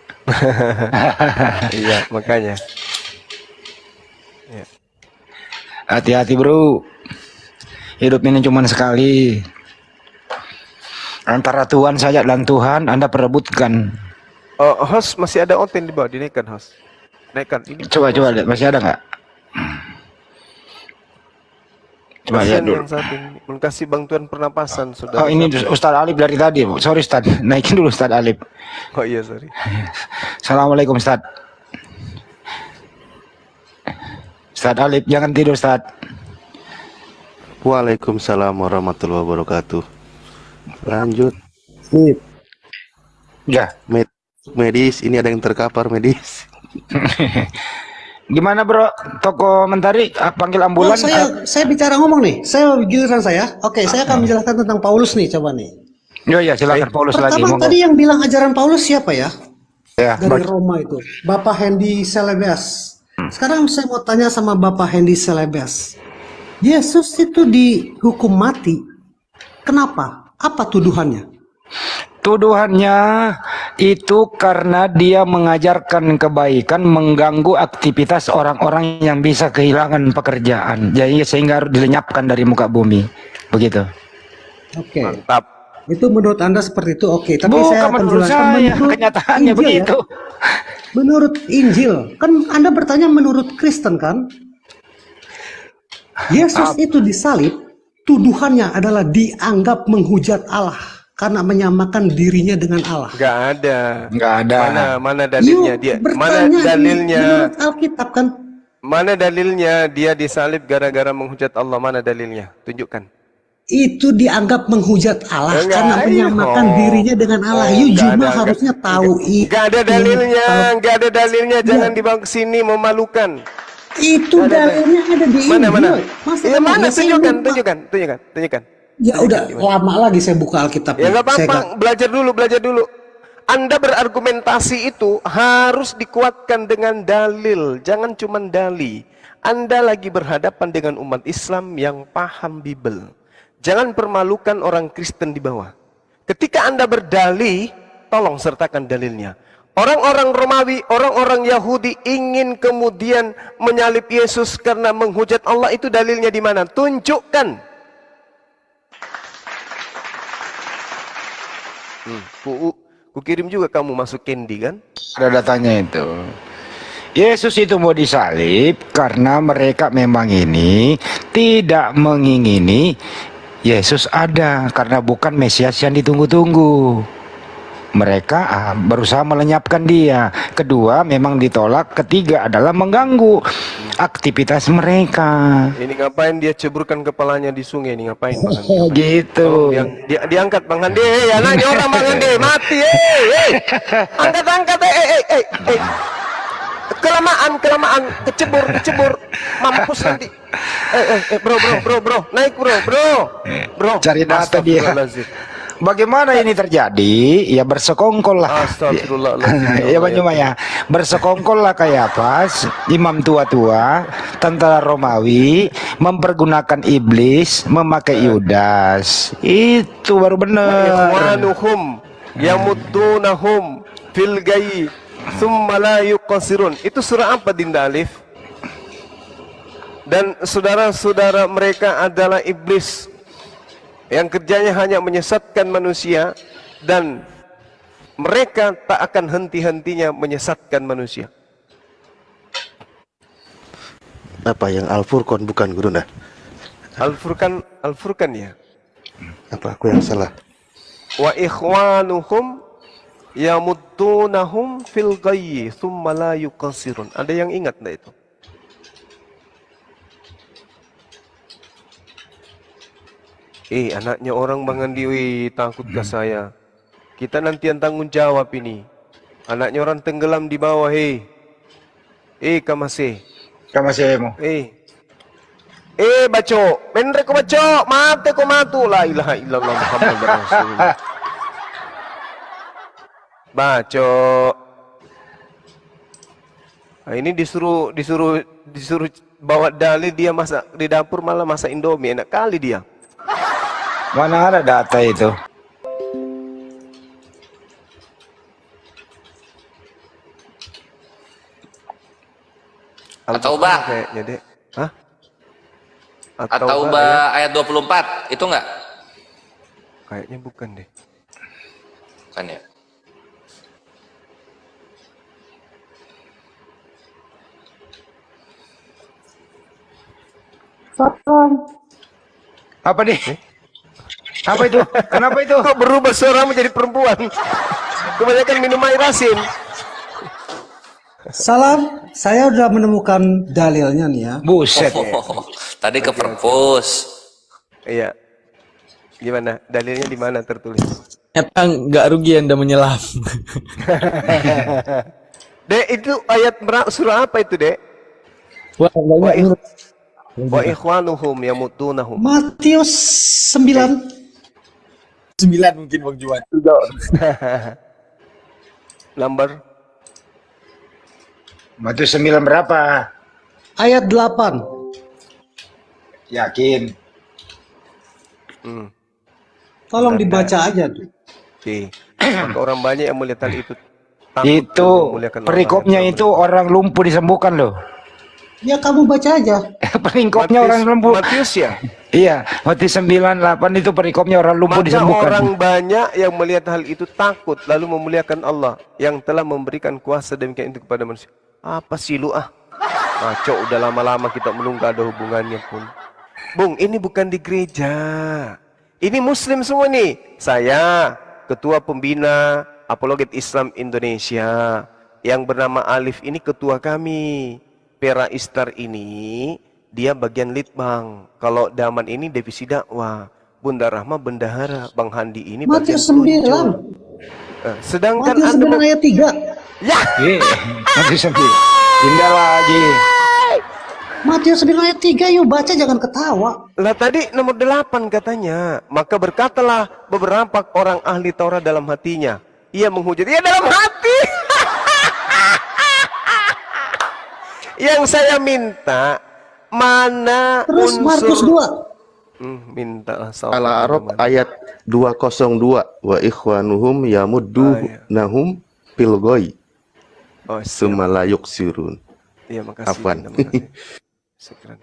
Iya, makanya. Ya. Hati-hati bro. Hidup ini cuma sekali. Antara Tuhan saja dan Tuhan Anda perebutkan. Oh, host masih ada onten di bawah, dinaikkan host. Naikkan ini. Coba lihat masih ada nggak? Coba lihat dulu. Yang satu ini kasih bantuan pernapasan sudah. Oh ini Ustadz Alip dari tadi. Sorry Ustadz, naikin dulu Ustadz Alip. Oh iya sorry. Assalamualaikum Ustadz. Ustadz Alip jangan tidur Ustadz. Waalaikumsalam warahmatullahi wabarakatuh. Lanjut. Ya. Medis, ini ada yang terkapar medis. Gimana bro? Toko mentari panggil ambulan? Saya bicara ngomong nih. Saya giliran saya. Oke, saya akan menjelaskan tentang Paulus nih, coba nih. Ya silakan Paulus lagi. Pertama tadi yang bilang ajaran Paulus siapa ya? Ya. Dari Roma itu, Bapak Hendy Celebes. Sekarang saya mau tanya sama Bapak Hendy Celebes. Yesus itu dihukum mati. Kenapa? Apa tuduhannya? Tuduhannya itu karena dia mengajarkan kebaikan, mengganggu aktivitas orang-orang yang bisa kehilangan pekerjaan. Jadi sehingga harus dilenyapkan dari muka bumi. Begitu. Oke. Mantap. Itu menurut Anda seperti itu? Oke, tapi Bukan saya akan menurut jelaskan saya, menurut kenyataannya Injil, begitu. ya? Menurut Injil, kan Anda bertanya menurut Kristen kan? Yesus itu disalib, tuduhannya adalah dianggap menghujat Allah karena menyamakan dirinya dengan Allah. Nggak ada. Mana dalilnya dia? Mana dalilnya? Menurut Alkitab kan? Mana dalilnya dia disalib gara-gara menghujat Allah? Mana dalilnya? Tunjukkan. Itu dianggap menghujat Allah Enggak, karena menyamakan dirinya dengan Allah. Cuma harusnya tahu itu. Nggak ada dalilnya. Jangan dibawa ke sini, memalukan. Itu dalilnya ada di Injil. Mana? Masa mana? saya Tunjukkan. Ya udah, lama lagi saya buka Alkitab. Ya nggak apa-apa, belajar dulu. Anda berargumentasi itu harus dikuatkan dengan dalil, jangan cuma dali. Anda lagi berhadapan dengan umat Islam yang paham Bible. Jangan permalukan orang Kristen di bawah. Ketika Anda berdali, tolong sertakan dalilnya. Orang-orang Romawi, orang-orang Yahudi ingin kemudian menyalib Yesus karena menghujat Allah, itu dalilnya di mana? Tunjukkan. Ku kirim juga kamu masuk Candy kan? Ada datanya itu. Yesus itu mau disalib karena mereka memang ini tidak mengingini Yesus ada, karena bukan Mesias yang ditunggu-tunggu. Mereka berusaha melenyapkan dia. Kedua memang ditolak. Ketiga adalah mengganggu aktivitas mereka. Ini ngapain dia ceburkan kepalanya di sungai ini? Ngapain? Gitu. Diangkat Bang Handi. Ya nanya orang Bang Handi. Mati. Angkat. Kelamaan. Kecebur. Mampus nanti. Bro, naik bro. Cari data dia. Astagfirullahaladzim. Bagaimana ini terjadi? Ya bersekongkol lah. Astagfirullahaladzim. Ya Bang Juma ya, bersekongkol lah kayak pas imam tua-tua tentara Romawi mempergunakan iblis memakai Yudas. Itu baru benar. Ikhwanuhum yamuddunahum fil ghayyi tsumma la yuqsirun. Itu surah apa Dinda Alif? Dan saudara-saudara mereka adalah iblis yang kerjanya hanya menyesatkan manusia, dan mereka tak akan henti-hentinya menyesatkan manusia. Apa yang Al-Furqan bukan Guru nah? Al-Furqan ya. Apa aku yang salah? Wa ikhwanuhum yamuddunahum fil ghayyi tsumma la yuqsirun. Ada yang ingat enggak itu? Anaknya orang Bang Andi, takut ke saya. Kita nanti yang tanggung jawab ini. Anaknya orang tenggelam di bawah, kamase. Kamase mo. Baco, benre ko baco, mate ko matu. La ilaha illallah Muhammad Rasulullah. Baco. Nah, ini disuruh bawa dalih, dia masak di dapur, malah masak Indomie. Enak kali dia. Mana ada data itu? At-Taubah kayaknya deh. Hah? At-Taubah ayat 24 itu enggak? Kayaknya bukan deh. Bukan ya? Apa nih? Apa itu? Kenapa itu? Kok berubah suara menjadi perempuan? Kebanyakan minum air asin. Salam, saya udah menemukan dalilnya nih ya. Buset. Tadi ke perpus. Iya. Gimana? Dalilnya di mana tertulis? Emang nggak rugi Anda menyelam. Dek, itu ayat surah apa itu, Dek? Wah, banyak. Wa ikhwanuhum yamutunahum. Matius 9. 9 mungkin Bang Juan. Lambar Matius 9 berapa? Ayat 8. Yakin. Tolong dibaca aja tuh. Maka orang banyak yang melihat hal itu. takut Itu memuliakan perikopnya Allah. itu orang lumpuh disembuhkan loh. Ya kamu baca aja. Perikopnya orang lumpuh. Matius ya? Iya, Matius 9:8 itu perikopnya orang lumpuh Maka disembuhkan. orang banyak yang melihat hal itu takut lalu memuliakan Allah yang telah memberikan kuasa demikian itu kepada manusia. Apa sih lu ah? Ngaco, udah lama-lama kita belum gak ada hubungannya pun. Bung, ini bukan di gereja. Ini muslim semua nih. Saya ketua pembina Apologet Islam Indonesia yang bernama Alif ini ketua kami. Pera Istar ini dia bagian litbang. Kalau Daman ini divisi dakwah. Bunda Rahma bendahara. Bang Handi ini bagian Matius 9. sedangkan Matius 9 ayat 3. Ya. Matius 9. Pindah lagi. Matius 9 ayat 3, yuk baca jangan ketawa. Lah tadi nomor 8 katanya. Maka berkatalah beberapa orang ahli Taurat dalam hatinya. Ia menghujat. Ia dalam hati. Yang saya minta mana Terus unsur Markus 2. minta Al-A'raf ayat 202 wa ikhwanuhum yamuddunahum fil ghayyi summa la yuqsirun. Iya, makasih. Afwan. Terima kasih. Syukran.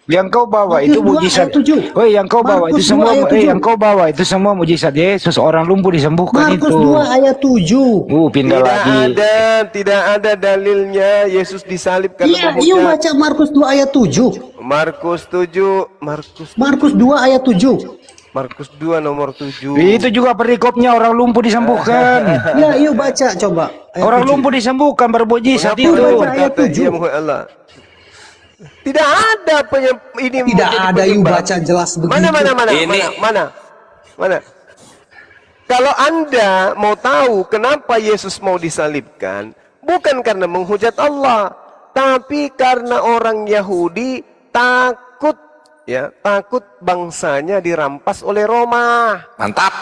Yang kau bawa Matius itu 2 mujizat. ayat 7. Oh, yang kau bawa Markus itu semua 2 ayat 7. yang kau bawa itu semua mujizat Yesus, orang lumpuh disembuhkan Markus itu. 2 ayat 7. Pindah lagi. Tidak ada dalilnya Yesus disalib karena Iya, yuk baca Markus 2 ayat 7. Markus 7, Markus 2 ayat 7. Markus 2 nomor 7. Itu juga perikopnya orang lumpuh disembuhkan. Ya, yuk baca coba. Ayat Orang 7. lumpuh disembuhkan bermujizat Mengapa itu. orang Ayat berkata, 7. "Ia Muhammad Allah"? Tidak ada ini Tidak menjadi ada, yuk penyebab. baca jelas begitu. Mana? Kalau Anda mau tahu kenapa Yesus mau disalibkan, bukan karena menghujat Allah, tapi karena orang Yahudi takut, ya, takut bangsanya dirampas oleh Roma. Mantap.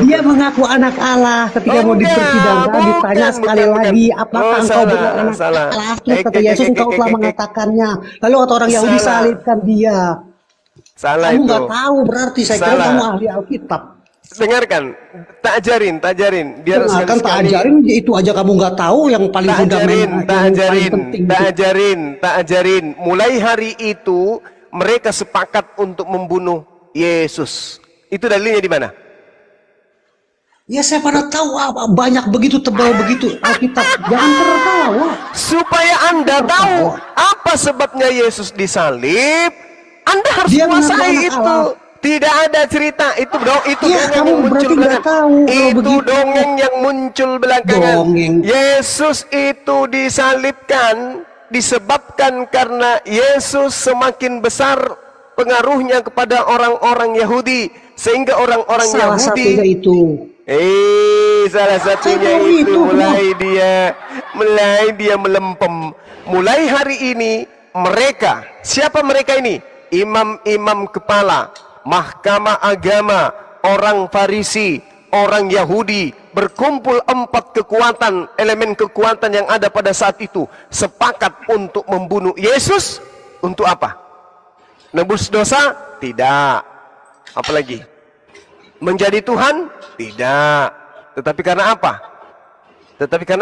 Dia mengaku anak Allah ketika mau dipersidangkan, ditanya sekali lagi, apakah engkau benar anak Allah? Terus kata Yesus, engkau telah mengatakannya. Lalu kata orang Yahudi, salibkan dia. Salah Kamu itu. nggak tahu, berarti saya kira kamu ahli Alkitab. Dengarkan, tak ajarin. Biar Kan tak sekali-sekali. ajarin, itu aja kamu nggak tahu, yang paling fundamental, Tak ajarin. Mulai hari itu mereka sepakat untuk membunuh Yesus. Itu dalilnya di mana? Ya saya pada tahu, banyak begitu, tebal begitu Alkitab. Jangan tertawa. Supaya Anda tahu apa sebabnya Yesus disalib, Anda harus Dia mengaku menguasai anak itu. Allah. Tidak ada cerita itu, itu Ya, dongeng kamu yang muncul berarti nggak belakangan. tahu kalau Itu begitu. dongeng yang muncul belakangan. Dongeng. Yesus itu disalibkan disebabkan karena Yesus semakin besar pengaruhnya kepada orang-orang Yahudi, sehingga orang-orang Salah Yahudi satunya itu. salah satunya Saya tahu itu itu, mulai dia melempem. Mulai hari ini mereka, siapa mereka ini? Imam-imam kepala, mahkamah agama, orang Farisi, orang Yahudi, berkumpul 4 kekuatan, elemen kekuatan yang ada pada saat itu, sepakat untuk membunuh Yesus. Untuk apa? Nebus dosa? Tidak. Apalagi? Menjadi Tuhan? Tidak. Tetapi karena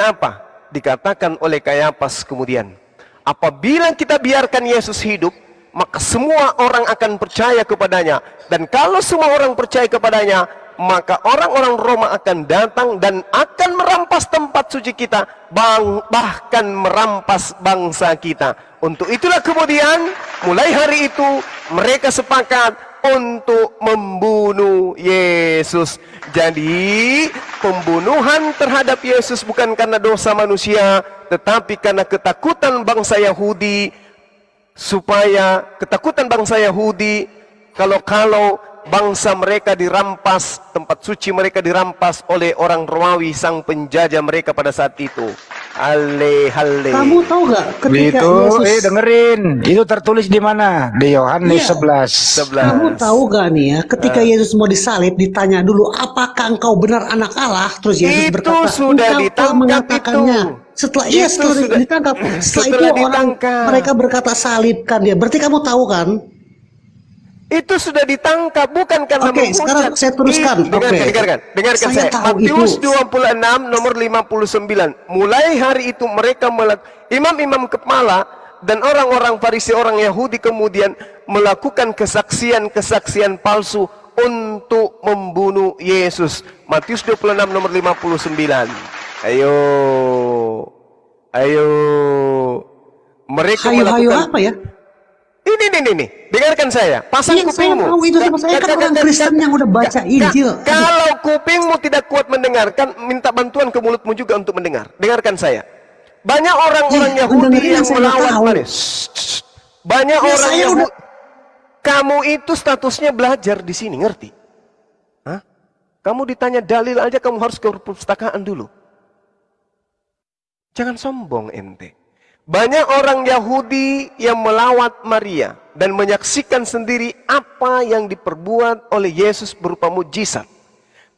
apa? Dikatakan oleh Kayafas kemudian, apabila kita biarkan Yesus hidup, maka semua orang akan percaya kepadanya. Dan kalau semua orang percaya kepadanya, maka orang-orang Roma akan datang dan akan merampas tempat suci kita, bahkan merampas bangsa kita. Untuk itulah kemudian, mulai hari itu, mereka sepakat untuk membunuh Yesus. Jadi, pembunuhan terhadap Yesus bukan karena dosa manusia, tetapi karena ketakutan bangsa Yahudi, supaya ketakutan bangsa Yahudi kalau bangsa mereka dirampas, tempat suci mereka dirampas oleh orang Romawi, sang penjajah mereka pada saat itu. Kamu tahu gak ketika Itu, Yesus dengerin. Itu tertulis di mana? Di Yohanes Iya. 11. Kamu tahu gak nih ya, ketika Yesus mau disalib, ditanya dulu, apakah engkau benar anak Allah? Terus Yesus Itu berkata, sudah engkau telah ditangkap mengatakannya. itu. Setelah Itu setelah sudah- ditangkap, setelah setelah itu orang ditangkap. mereka berkata salibkan dia. Berarti kamu tahu kan? Itu sudah ditangkap, bukan karena Oke, sekarang saya teruskan. Dengarkan Saya saya. tahu Matius itu. 26 nomor 59. Mulai hari itu mereka imam-imam kepala dan orang-orang Farisi, orang Yahudi kemudian melakukan kesaksian palsu untuk membunuh Yesus. Matius 26 nomor 59. Ayo. Mereka Hayu-hayu melakukan apa ya? Ini, dengarkan saya. Pasang Iya, saya kupingmu. tahu itu, sama saya kan orang Kristen yang udah baca Injil. Kalau kupingmu tidak kuat mendengarkan, minta bantuan ke mulutmu juga untuk mendengar. Dengarkan saya. Banyak orang-orang Iya, Yahudi mendengarin yang yang saya nggak melawan tahu. Maria. Banyak Ya, orang saya Yahudi. udah- Kamu itu statusnya belajar di sini, ngerti? Hah? Kamu ditanya dalil aja, kamu harus ke perpustakaan dulu. Jangan sombong ente. Banyak orang Yahudi yang melawat Maria dan menyaksikan sendiri apa yang diperbuat oleh Yesus berupa mujizat.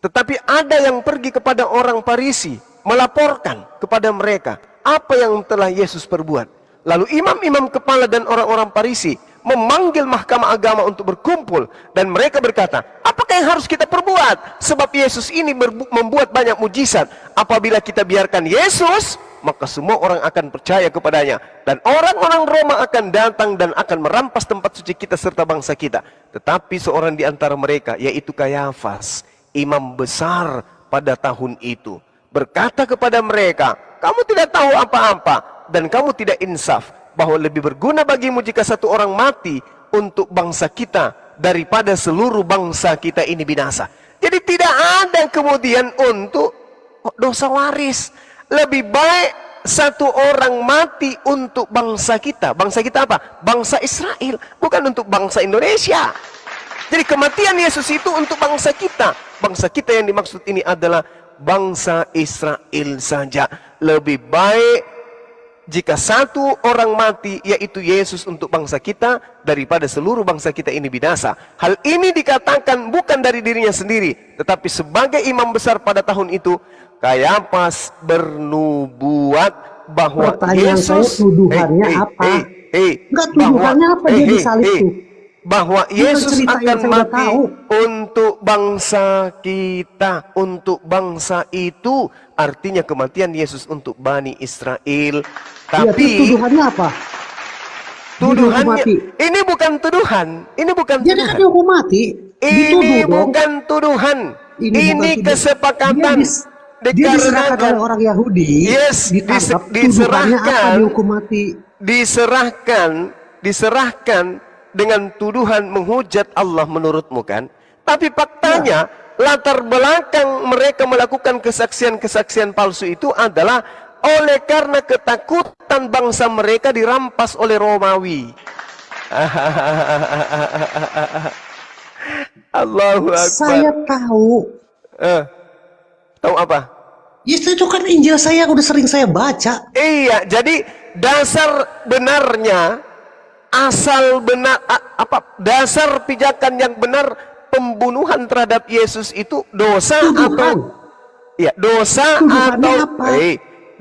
Tetapi ada yang pergi kepada orang Farisi, melaporkan kepada mereka apa yang telah Yesus perbuat. Lalu imam-imam kepala dan orang-orang Farisi memanggil mahkamah agama untuk berkumpul, dan mereka berkata, apakah yang harus kita perbuat? Sebab Yesus ini membuat banyak mujizat. Apabila kita biarkan Yesus, maka semua orang akan percaya kepadanya, dan orang-orang Roma akan datang dan akan merampas tempat suci kita serta bangsa kita. Tetapi seorang di antara mereka, yaitu Kayafas, imam besar pada tahun itu, berkata kepada mereka, kamu tidak tahu apa-apa dan kamu tidak insaf, bahwa lebih berguna bagimu jika satu orang mati untuk bangsa kita daripada seluruh bangsa kita ini binasa. Jadi tidak ada kemudian untuk dosa waris. Lebih baik satu orang mati untuk bangsa kita. Bangsa kita apa? Bangsa Israel, bukan untuk bangsa Indonesia. Jadi kematian Yesus itu untuk bangsa kita. Bangsa kita yang dimaksud ini adalah bangsa Israel saja. Lebih baik jika satu orang mati, yaitu Yesus untuk bangsa kita, daripada seluruh bangsa kita ini binasa. Hal ini dikatakan bukan dari dirinya sendiri, tetapi sebagai imam besar pada tahun itu, Kayafas bernubuat bahwa Pertanyaan Yesus, saya, tuduhannya apa? Enggak, tuduhannya apa dia disalib itu? bahwa Bukan Yesus cerita yang akan saya udah mati tahu. untuk bangsa kita, untuk bangsa itu, artinya kematian Yesus untuk Bani Israel. Ya, terus Tapi tuduhannya apa? tuduhannya, mati. ini bukan tuduhan, ini bukan Dia kan tuduhan, dihukum mati. Dituduh ini dong. bukan tuduhan, Ini bukan ini tuduh. kesepakatan. Dia diserahkan oleh orang Yahudi. Yes, ditangkap, diserahkan. tuduhannya apa dihukum mati? diserahkan dengan tuduhan menghujat Allah menurutmu kan? Tapi faktanya latar belakang mereka melakukan kesaksian-kesaksian palsu itu adalah oleh karena ketakutan bangsa mereka dirampas oleh Romawi. Allahu Akbar. Saya tahu. Tahu apa? Ya itu kan Injil saya udah sering saya baca. Iya, jadi dasar benarnya, asal benar dasar pijakan yang benar pembunuhan terhadap Yesus itu dosa Tuduhan. atau ya dosa Tuduhannya atau apa?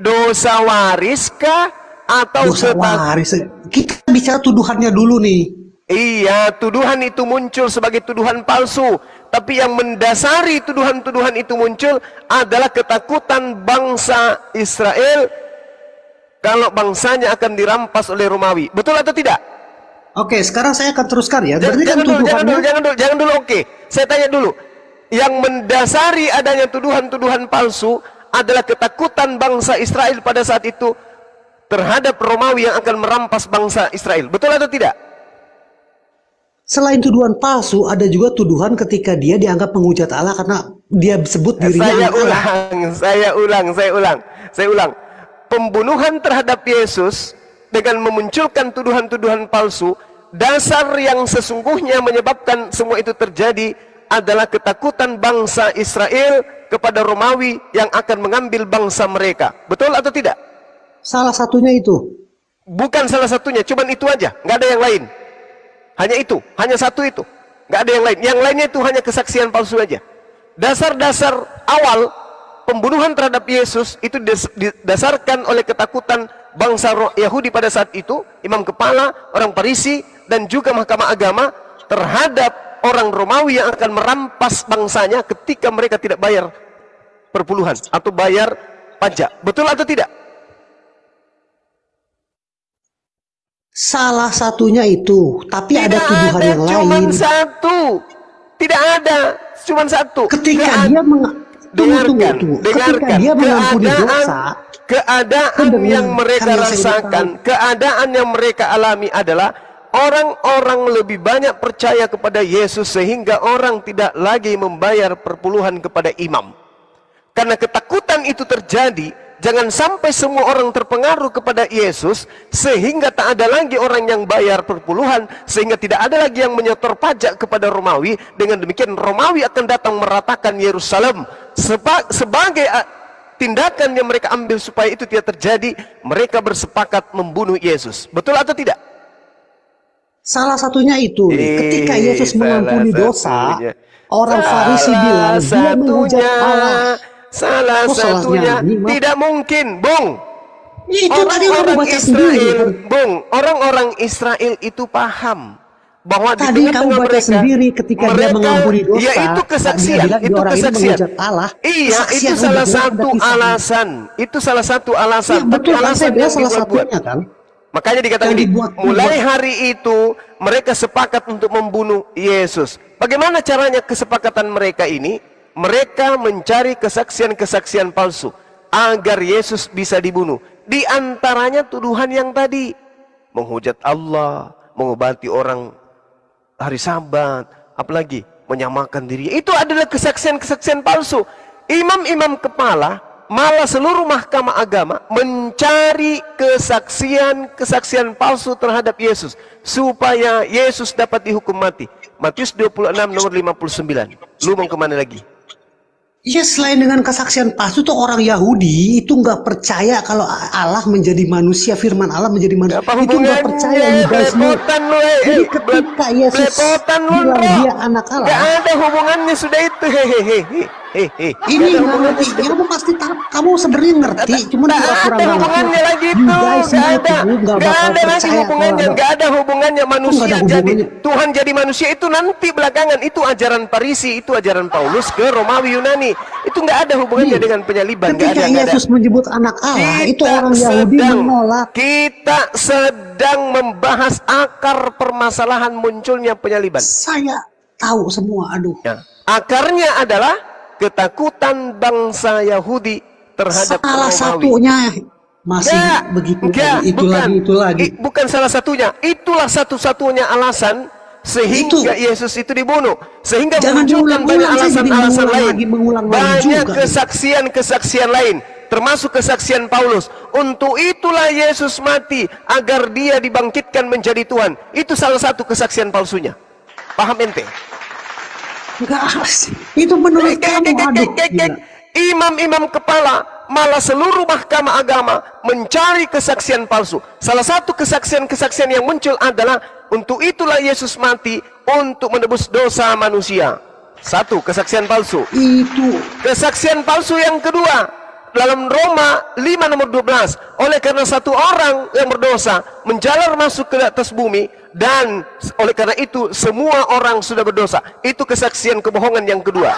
dosa wariskah atau Dosa waris. Kita bicara tuduhannya dulu nih. Iya, tuduhan itu muncul sebagai tuduhan palsu. Tapi yang mendasari tuduhan-tuduhan itu muncul adalah ketakutan bangsa Israel kalau bangsanya akan dirampas oleh Romawi. Betul atau tidak? Oke, sekarang saya akan teruskan ya. Berarti kan Jangan tuduhannya. dulu. Oke, saya tanya dulu. Yang mendasari adanya tuduhan-tuduhan palsu adalah ketakutan bangsa Israel pada saat itu terhadap Romawi yang akan merampas bangsa Israel. Betul atau tidak? Selain tuduhan palsu, ada juga tuduhan ketika dia dianggap menghujat Allah karena dia sebut dirinya Allah. Saya ulang. Pembunuhan terhadap Yesus dengan memunculkan tuduhan-tuduhan palsu, dasar yang sesungguhnya menyebabkan semua itu terjadi adalah ketakutan bangsa Israel kepada Romawi yang akan mengambil bangsa mereka. Betul atau tidak? Salah satunya itu. Bukan salah satunya, cuman itu aja, nggak ada yang lain. Hanya itu, hanya satu itu, nggak ada yang lain. Yang lainnya itu hanya kesaksian palsu aja. Dasar-dasar awal pembunuhan terhadap Yesus itu didasarkan oleh ketakutan bangsa Yahudi pada saat itu, imam kepala, orang Farisi, dan juga mahkamah agama terhadap orang Romawi yang akan merampas bangsanya ketika mereka tidak bayar perpuluhan atau bayar pajak. Betul atau tidak? Salah satunya itu, tapi ada tuduhan yang lain. Cuman satu. Tidak ada, cuman satu. Ketika dia tunggu. Ketika dia mengampuni dosa, keadaan yang mereka rasakan, keadaan yang mereka alami adalah orang-orang lebih banyak percaya kepada Yesus sehingga orang tidak lagi membayar perpuluhan kepada imam. Karena ketakutan itu terjadi, jangan sampai semua orang terpengaruh kepada Yesus sehingga tak ada lagi orang yang bayar perpuluhan, sehingga tidak ada lagi yang menyetor pajak kepada Romawi. Dengan demikian Romawi akan datang meratakan Yerusalem. Sebagai tindakan yang mereka ambil supaya itu tidak terjadi, mereka bersepakat membunuh Yesus. Betul atau tidak? Salah satunya itu. Ketika Yesus mengampuni dosa, orang Farisi bilang dia menghujat Allah. Salah satunya tidak mungkin, Bung. Itu tadi kamu baca sendiri. Bung, orang-orang Israel itu paham bahwa di Tadi kamu baca mereka, sendiri ketika dia mengampuni dosa. Ya itu kesaksian, itu kesaksian. Iya, itu salah satu alasan. Itu salah satu alasan. Ya, betul, alasan saya salah satunya kan. Makanya dikatakan mulai hari itu mereka sepakat untuk membunuh Yesus. Bagaimana caranya kesepakatan mereka ini? Mereka mencari kesaksian-kesaksian palsu agar Yesus bisa dibunuh. Di antaranya tuduhan yang tadi, menghujat Allah, mengobati orang hari Sabat, apalagi menyamakan diri. Itu adalah kesaksian-kesaksian palsu. Imam-imam kepala, malah seluruh mahkamah agama mencari kesaksian-kesaksian palsu terhadap Yesus supaya Yesus dapat dihukum mati. Matius 26 nomor 59. Lu mau kemana lagi? Ya selain dengan kesaksian palsu tuh orang Yahudi itu nggak percaya kalau Allah menjadi manusia, firman Allah menjadi manusia. Apa Itu nggak percaya hubungannya? you guys know. Belepotan lu, Jadi ketika Yesus belepotan lu, bilang Bro. dia anak Gak Allah, ada hubungannya sudah itu. Hehehe. ini ngerti, kamu pasti tahu, kamu sebenarnya ngerti, cuman Gak pura-pura ada nggak hubungannya ngerti. lagi You itu. guys Gak know ada. tuh, nggak Gak bakal ada lagi percaya hubungannya. kalau ada. Gak ada hubungannya manusia ada jadi hubungannya. Tuhan jadi manusia itu nanti belakangan. Itu ajaran Parisi, itu ajaran Paulus ke Romawi Yunani. Itu gak ada hubungannya Nih, dengan penyaliban. Gak ketika ada, gak ada. Yesus menyebut anak Allah, itu orang Yahudi menolak. Kita sedang membahas akar permasalahan munculnya penyaliban. Saya tahu semua, aduh. Ya. Akarnya adalah ketakutan bangsa Yahudi terhadap Salah Romawi. satunya masih Enggak, begitu enggak, tadi. Itu bukan. lagi, itu lagi. Bukan salah satunya. Itulah satu-satunya alasan sehingga Yesus itu dibunuh. Sehingga Jangan munculkan banyak diulang-ulang, saya jadi alasan-alasan mengulang lain. lagi, mengulang lagi Banyak juga. kesaksian-kesaksian lain. Termasuk kesaksian Paulus. Untuk itulah Yesus mati agar dia dibangkitkan menjadi Tuhan. Itu salah satu kesaksian palsunya. Paham ente? Enggak, itu menurut kamu, aduh. Gila. Imam-imam kepala, malah seluruh mahkamah agama mencari kesaksian palsu. Salah satu kesaksian-kesaksian yang muncul adalah untuk itulah Yesus mati untuk menebus dosa manusia. Satu, kesaksian palsu. Itu Kesaksian palsu yang kedua, dalam Roma 5 nomor 12, oleh karena satu orang yang berdosa menjalar masuk ke atas bumi, dan oleh karena itu semua orang sudah berdosa. Itu kesaksian kebohongan yang kedua.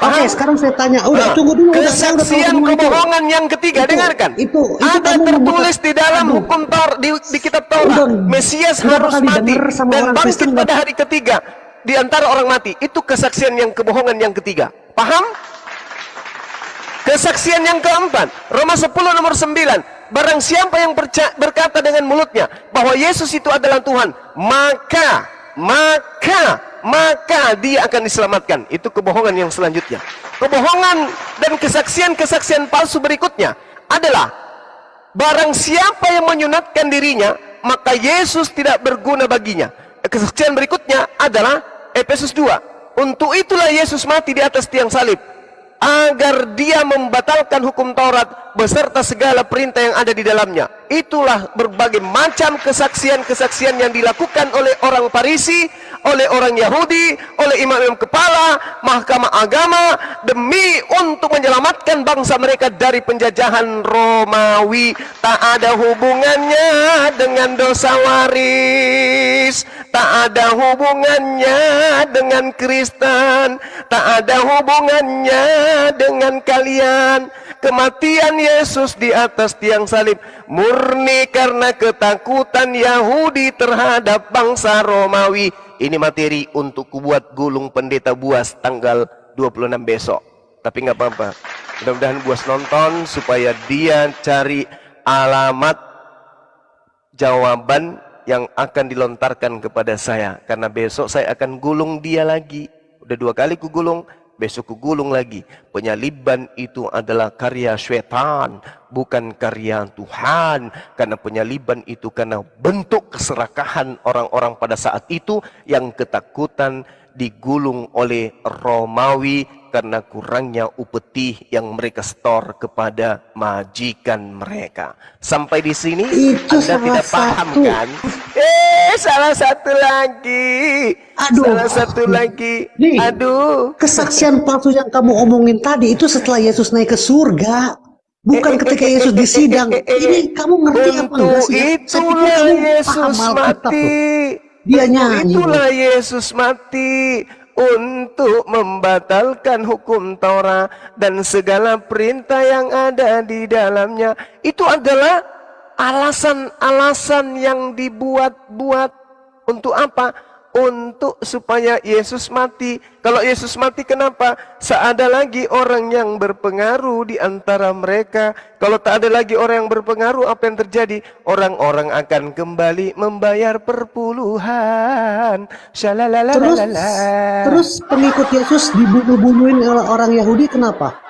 Oke, sekarang saya tanya, udah tunggu dulu. Kesaksian saya udah tahu semua itu. kebohongan yang ketiga, dengarkan. Itu Ada kamu tertulis di dalam Aduh. hukum Taurat, di kitab Taurat, Udah, Mesias udah harus bakal mati didengar sama dan orang bangkit Kristen, pada hari ketiga di antara orang mati. Itu kesaksian yang kebohongan yang ketiga. Paham? Kesaksian yang keempat, Roma 10 nomor 9. Barang siapa yang berkata dengan mulutnya bahwa Yesus itu adalah Tuhan, maka dia akan diselamatkan. Itu kebohongan yang selanjutnya. Kebohongan dan kesaksian-kesaksian palsu berikutnya adalah barang siapa yang menyunatkan dirinya, maka Yesus tidak berguna baginya. Kesaksian berikutnya adalah Efesus 2. Untuk itulah Yesus mati di atas tiang salib, agar dia membatalkan hukum Taurat beserta segala perintah yang ada di dalamnya. Itulah berbagai macam kesaksian-kesaksian yang dilakukan oleh orang Parisi, oleh orang Yahudi, oleh imam-imam kepala, mahkamah agama, demi untuk menyelamatkan bangsa mereka dari penjajahan Romawi. Tak ada hubungannya dengan dosa waris, tak ada hubungannya dengan Kristen, tak ada hubungannya dengan kalian. Kematian Yesus di atas tiang salib murni karena ketakutan Yahudi terhadap bangsa Romawi. Ini materi untuk kubuat gulung pendeta Buas tanggal 26 besok. Tapi nggak apa-apa, mudah-mudahan Buas nonton supaya dia cari alamat jawaban yang akan dilontarkan kepada saya. Karena besok saya akan gulung dia lagi. Udah 2 kali ku gulung, besok ku gulung lagi. Penyaliban itu adalah karya syaitan, bukan karya Tuhan. Karena penyaliban itu karena bentuk keserakahan orang-orang pada saat itu yang ketakutan digulung oleh Romawi karena kurangnya upeti yang mereka store kepada majikan mereka. Sampai di sini Itu Anda tidak paham satu. kan? Salah satu lagi. Aduh. Salah satu lagi. Nih, Aduh. kesaksian palsu yang kamu omongin tadi itu setelah Yesus naik ke surga, bukan ketika Yesus disidang. Ini kamu ngerti apa enggak Untuk sih? Saya pikir itulah kamu Yesus paham Alkitab mati. tuh. Dia Untuk nyanyi. itulah Yesus mati untuk membatalkan hukum Taurat dan segala perintah yang ada di dalamnya. Itu adalah alasan-alasan yang dibuat-buat. Untuk apa? Untuk supaya Yesus mati. Kalau Yesus mati kenapa? Seada lagi orang yang berpengaruh di antara mereka. Kalau tak ada lagi orang yang berpengaruh, apa yang terjadi? Orang-orang akan kembali membayar perpuluhan. Terus pengikut Yesus dibunuh-bunuhin oleh orang Yahudi kenapa?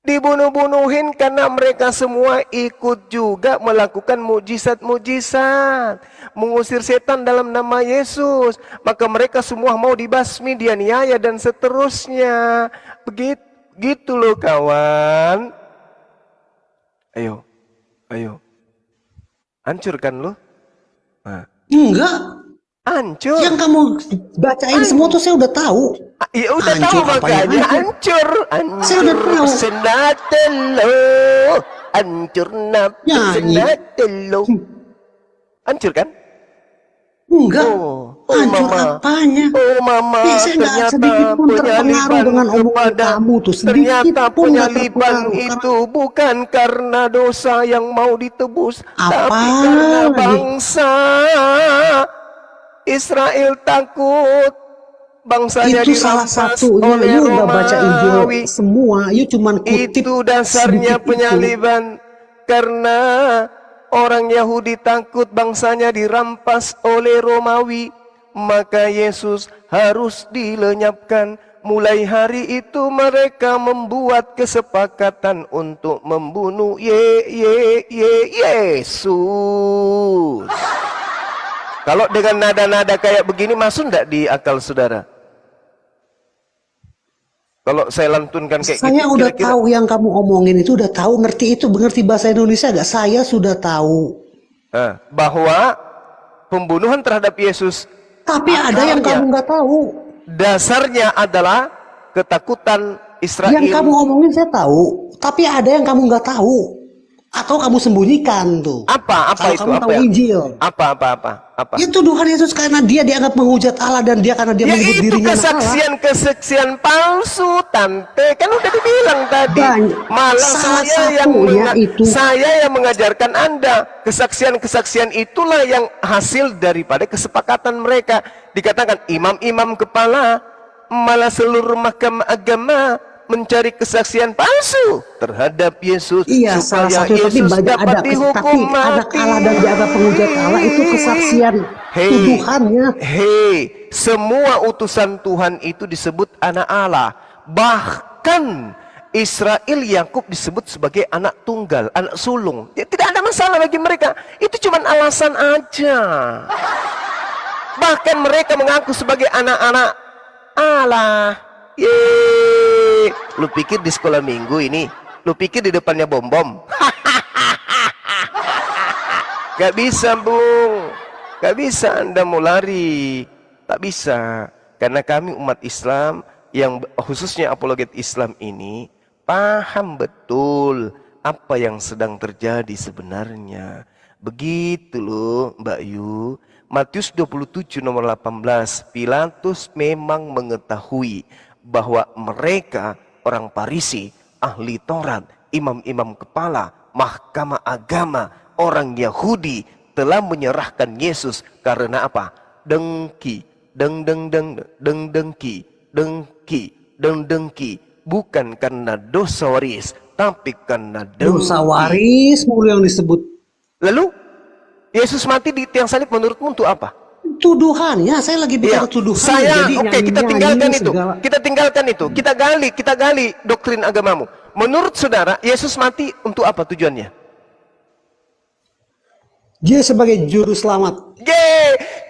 Dibunuh-bunuhin karena mereka semua ikut juga melakukan mujizat-mujizat, mengusir setan dalam nama Yesus. Maka mereka semua mau dibasmi, dianiaya dan seterusnya. Begitu. Gitu loh kawan. Ayo, ayo. Hancurkan lo? Nah. Enggak. Hancur. Yang kamu bacain semua tuh saya udah tahu. Ya udah Hancur, tahu makanya hancur. Saya udah tahu. Senatelo. Hancur senatelo. Hancur kan? Enggak. Hancur mama. apanya? Oh mama, saya nggak sedikit pun terpengaruh dengan omongan kamu tuh. Ternyata Sedikit pun nggak penyaliban terpengaruh. itu bukan karena dosa yang mau ditebus, tapi Apa karena lagi? bangsa Israel takut bangsanya Itu salah dirampas satunya. oleh You udah baca Injil Romawi. semua. You cuman kutip Itu dasarnya sedikit itu. penyaliban karena orang Yahudi takut bangsanya dirampas oleh Romawi, maka Yesus harus dilenyapkan. Mulai hari itu mereka membuat kesepakatan untuk membunuh Yesus. Kalau dengan nada-nada kayak begini masuk enggak di akal saudara? Kalau saya lantunkan kayak Saya gitu, udah kira-kira tahu yang kamu omongin itu, udah tahu, ngerti itu, mengerti bahasa Indonesia gak? Saya sudah tahu. bahwa pembunuhan terhadap Yesus, Tapi ada yang kamu nggak tahu. dasarnya adalah ketakutan Israel. Yang kamu omongin saya tahu, tapi ada yang kamu nggak tahu. Atau kamu sembunyikan tuh. Apa Kalau itu? kamu Apa tahu ya? Injil. Apa? Itu tuduhan Yesus karena dia dianggap menghujat Allah dan dia karena dia Ya menyebut itu dirinya anak Allah. kesaksian palsu, tante. Kan udah dibilang tadi. Malah Salah saya yang mengajarkan Anda. Kesaksian-kesaksian itulah yang hasil daripada kesepakatan mereka. Dikatakan imam-imam kepala, malah seluruh mahkamah agama mencari kesaksian palsu terhadap Yesus, Iya, salah supaya satu, tapi Yesus banyak dapat tapi dihukum anak mati. Allah dan dianggap penghujat Allah itu kesaksian tuduhannya. Hei, semua utusan Tuhan itu disebut anak Allah. Bahkan Israel Yakub disebut sebagai anak tunggal, anak sulung. Ya, tidak ada masalah bagi mereka. Itu cuma alasan aja. Bahkan mereka mengaku sebagai anak-anak Allah. Yeay. Lu pikir di sekolah minggu ini, lu pikir di depannya bom-bom? Gak bisa, Bung. Gak bisa Anda mau lari. Tak bisa. Karena kami umat Islam yang khususnya apologet Islam ini paham betul apa yang sedang terjadi sebenarnya. Begitu loh, Mbak Yu. Matius 27 nomor 18. Pilatus memang mengetahui bahwa mereka orang Farisi, ahli Taurat, imam-imam kepala, mahkamah agama, orang Yahudi telah menyerahkan Yesus karena apa? Dengki, dengki, bukan karena dosa waris, tapi karena dengki. Dosa waris mulu yang disebut. Lalu Yesus mati di tiang salib menurutmu untuk apa? Tuduhannya, saya lagi bicara tuduhan. Oke, kita tinggalkan itu. Kita tinggalkan itu. Kita gali doktrin agamamu. Menurut saudara, Yesus mati untuk apa tujuannya? Dia sebagai juru selamat.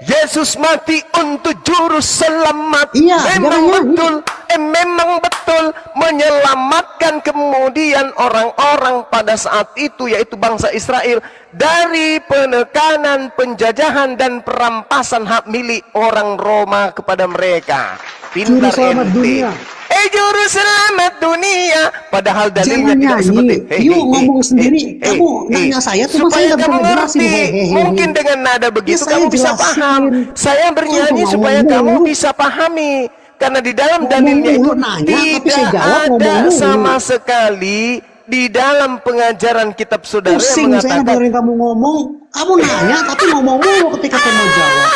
Yesus mati untuk juru selamat. Iya, memang betul menyelamatkan kemudian orang-orang pada saat itu, yaitu bangsa Israel, dari penekanan, penjajahan dan perampasan hak milik orang Roma kepada mereka. Pintar ente. Juru selamat dunia. Padahal dalilnya tidak seperti ngomong sendiri. Kamu nanya saya tuh, supaya kamu ngerti. Mungkin dengan nada begitu kamu bisa paham. Saya bernyanyi supaya kamu bisa pahami. Karena di dalam dalilnya itu tidak ada sama sekali di dalam pengajaran kitab saudara yang mengatakan. Saya dengerin kamu ngomong, kamu nanya tapi ngomong mulu ketika saya mau jawab.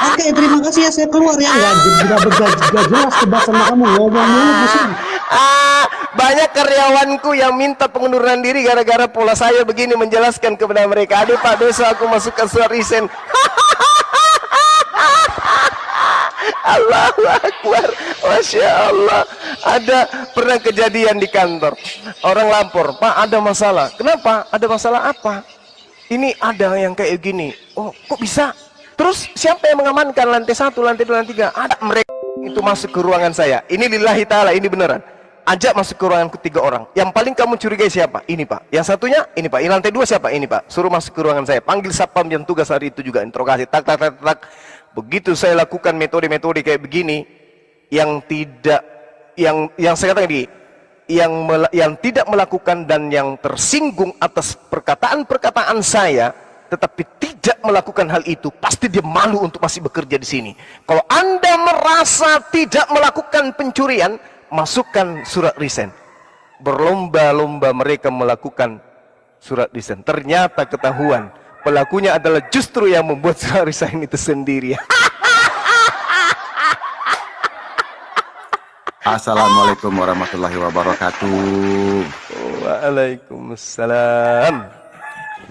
Oke, terima kasih ya, saya keluar ya. Nggak jelas debat sama kamu, ngomong mulu pusing. Banyak karyawanku yang minta pengunduran diri gara-gara pola saya begini menjelaskan kepada mereka. Aduh Pak, dosa aku masuk ke surat resign. Allahu Akbar, Masya Allah. Ada pernah kejadian di kantor, orang lapor, Pak ada masalah. Kenapa? Ada masalah apa? Ini ada yang kayak gini. Oh kok bisa? Terus siapa yang mengamankan lantai 1, lantai 2, lantai 3? Ada mereka. itu masuk ke ruangan saya. Ini lillahi ta'ala, ini beneran. Ajak masuk ke ruanganku 3 orang. Yang paling kamu curigai siapa? Ini pak. Yang satunya, ini pak. Yang lantai 2 siapa? Ini pak. Suruh masuk ke ruangan saya. Panggil satpam yang tugas hari itu juga. Interogasi. Tak, tak, tak, tak. Begitu saya lakukan metode-metode kayak begini, yang tidak, yang saya katakan di, yang tidak melakukan dan yang tersinggung atas perkataan-perkataan saya, tetapi tidak melakukan hal itu, pasti dia malu untuk masih bekerja di sini. Kalau Anda merasa tidak melakukan pencurian, masukkan surat resign. Berlomba-lomba mereka melakukan surat resign. Ternyata ketahuan pelakunya adalah justru yang membuat surat resign itu sendiri. Assalamualaikum warahmatullahi wabarakatuh. Waalaikumsalam.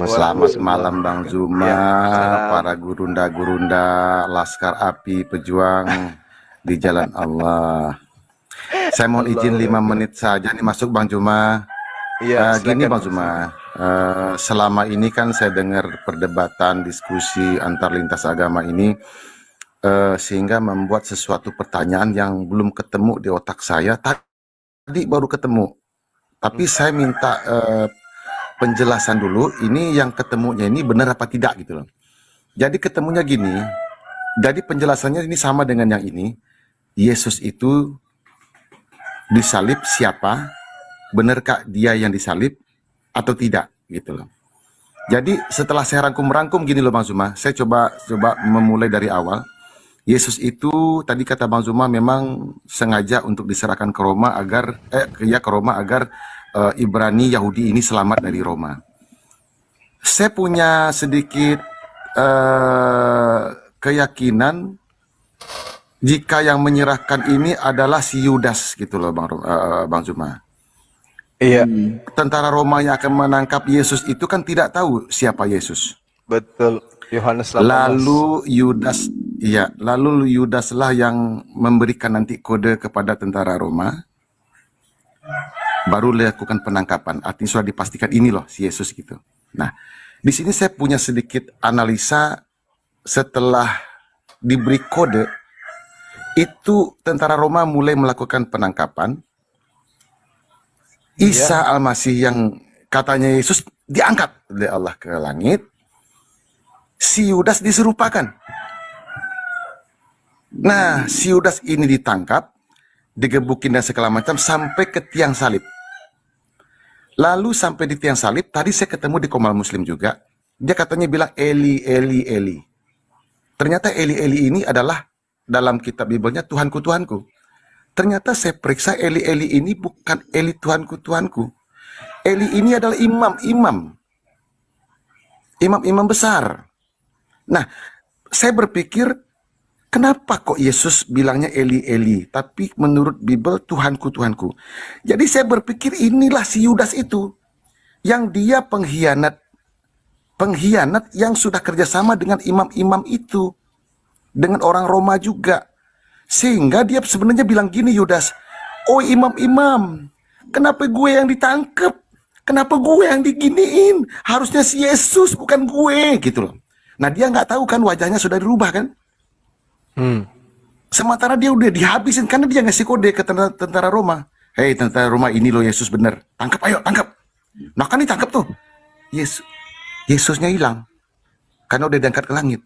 Selamat malam Bang Zuma, Ya, para gurunda-gurunda Laskar Api Pejuang di jalan Allah. Saya mohon izin 5 menit saja nih masuk Bang Zuma. Iya, Gini silakan. Bang Zuma, selama ini kan saya dengar perdebatan, diskusi antar lintas agama ini, sehingga membuat sesuatu pertanyaan yang belum ketemu di otak saya. Tadi baru ketemu, tapi saya minta penjelasan dulu, ini yang ketemunya ini benar apa tidak gitu loh. Jadi ketemunya gini, jadi penjelasannya ini sama dengan yang ini. Yesus itu disalib siapa? Benarkah dia yang disalib atau tidak gitu loh. Jadi setelah saya rangkum-rangkum gini loh Bang Zuma, saya coba memulai dari awal. Yesus itu tadi kata Bang Zuma memang sengaja untuk diserahkan ke Roma agar Ibrani Yahudi ini selamat dari Roma. Saya punya sedikit keyakinan jika yang menyerahkan ini adalah si Yudas gitu loh Bang Zuma. Iya, Tentara Roma yang akan menangkap Yesus itu kan tidak tahu siapa Yesus. betul. Yohanes 18. Lalu Yudaslah yang memberikan nanti kode kepada tentara Roma. Baru dilakukan penangkapan. Artinya sudah dipastikan ini loh si Yesus gitu. Nah, di sini saya punya sedikit analisa setelah diberi kode itu tentara Roma mulai melakukan penangkapan. Isa Al-Masih yang katanya Yesus diangkat oleh Allah ke langit. Si Yudas diserupakan. Nah, si Yudas ini ditangkap, digebukin dan segala macam sampai ke tiang salib. Lalu sampai di tiang salib, tadi saya ketemu di Komal Muslim juga. Dia katanya bilang Eli, Eli, Eli. Ternyata Eli, Eli ini adalah dalam kitab Bibelnya Tuhanku, Tuhanku. Ternyata saya periksa Eli, Eli ini bukan Eli Tuhanku, Tuhanku. Eli ini adalah imam-imam. Imam-imam besar. Nah, saya berpikir kenapa kok Yesus bilangnya Eli, Eli, tapi menurut Bible Tuhanku, Tuhanku. Jadi saya berpikir inilah si Yudas itu, yang dia pengkhianat yang sudah kerjasama dengan imam-imam itu, dengan orang Roma juga. Sehingga dia sebenarnya bilang gini Yudas, oh imam-imam, kenapa gue yang ditangkap? Kenapa gue yang diginiin? Harusnya si Yesus bukan gue, gitu loh. Nah dia nggak tahu kan wajahnya sudah dirubah kan? Sementara dia udah dihabisin karena dia ngasih kode ke tentara Roma. Hei tentara Roma, ini loh Yesus bener. Tangkap, ayo tangkap. Nah kan ditangkap tuh. Yesusnya hilang karena udah diangkat ke langit.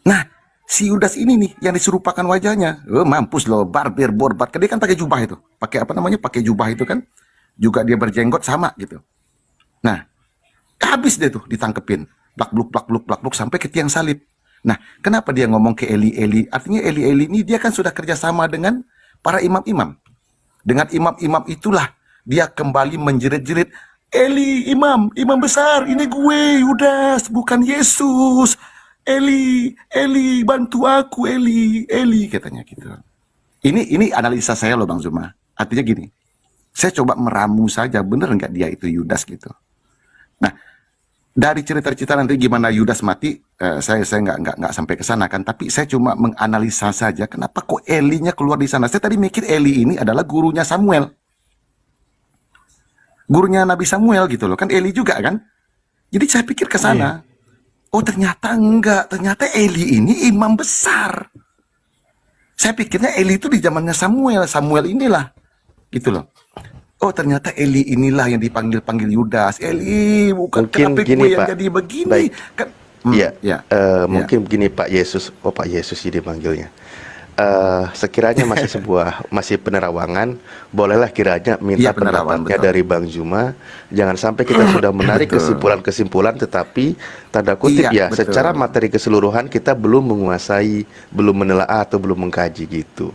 Nah si Yudas ini nih yang diserupakan wajahnya. Mampus loh, barbir, borbat. Dia kan pakai jubah itu. Pakai apa namanya? Pakai jubah itu kan. Juga dia berjenggot sama gitu. Nah habis deh tuh ditangkepin. Plak-bluk sampai ke tiang salib. Nah, kenapa dia ngomong ke Eli, Eli? Artinya Eli, Eli ini dia kan sudah kerjasama dengan para imam-imam. Dengan imam-imam itulah dia kembali menjerit-jerit, Eli, imam besar, ini gue, Yudas, bukan Yesus. Eli, Eli, bantu aku, Eli, katanya gitu. Ini analisa saya loh Bang Zuma. Artinya gini, saya coba meramu saja, bener nggak dia itu Yudas gitu. Nah, dari cerita-cerita nanti gimana Yudas mati, saya nggak sampai ke sana kan, tapi saya cuma menganalisa saja kenapa kok Elinya keluar di sana. Saya tadi mikir Eli ini adalah gurunya Samuel, gurunya Nabi Samuel gitu loh, kan Eli juga kan. Jadi saya pikir ke sana. Oh ternyata enggak, ternyata Eli ini imam besar. Saya pikirnya Eli itu di zamannya Samuel. Samuel inilah, gitu loh. Oh ternyata Eli inilah yang dipanggil Yudas. Eli, bukan Mungkin kenapa gini, gue yang Pak. jadi begini? Baik. Kan, Iya, ya. mungkin begini Pak Yesus. Oh Pak Yesus jadi panggilnya. Sekiranya masih penerawangan, bolehlah kiranya minta Iya, penerawan, pendapatnya betul. dari Bang Juma. Jangan sampai kita sudah menarik Betul. kesimpulan-kesimpulan, tetapi tanda kutip Iya, ya, betul. secara materi keseluruhan kita belum menguasai, belum menelaah atau belum mengkaji gitu.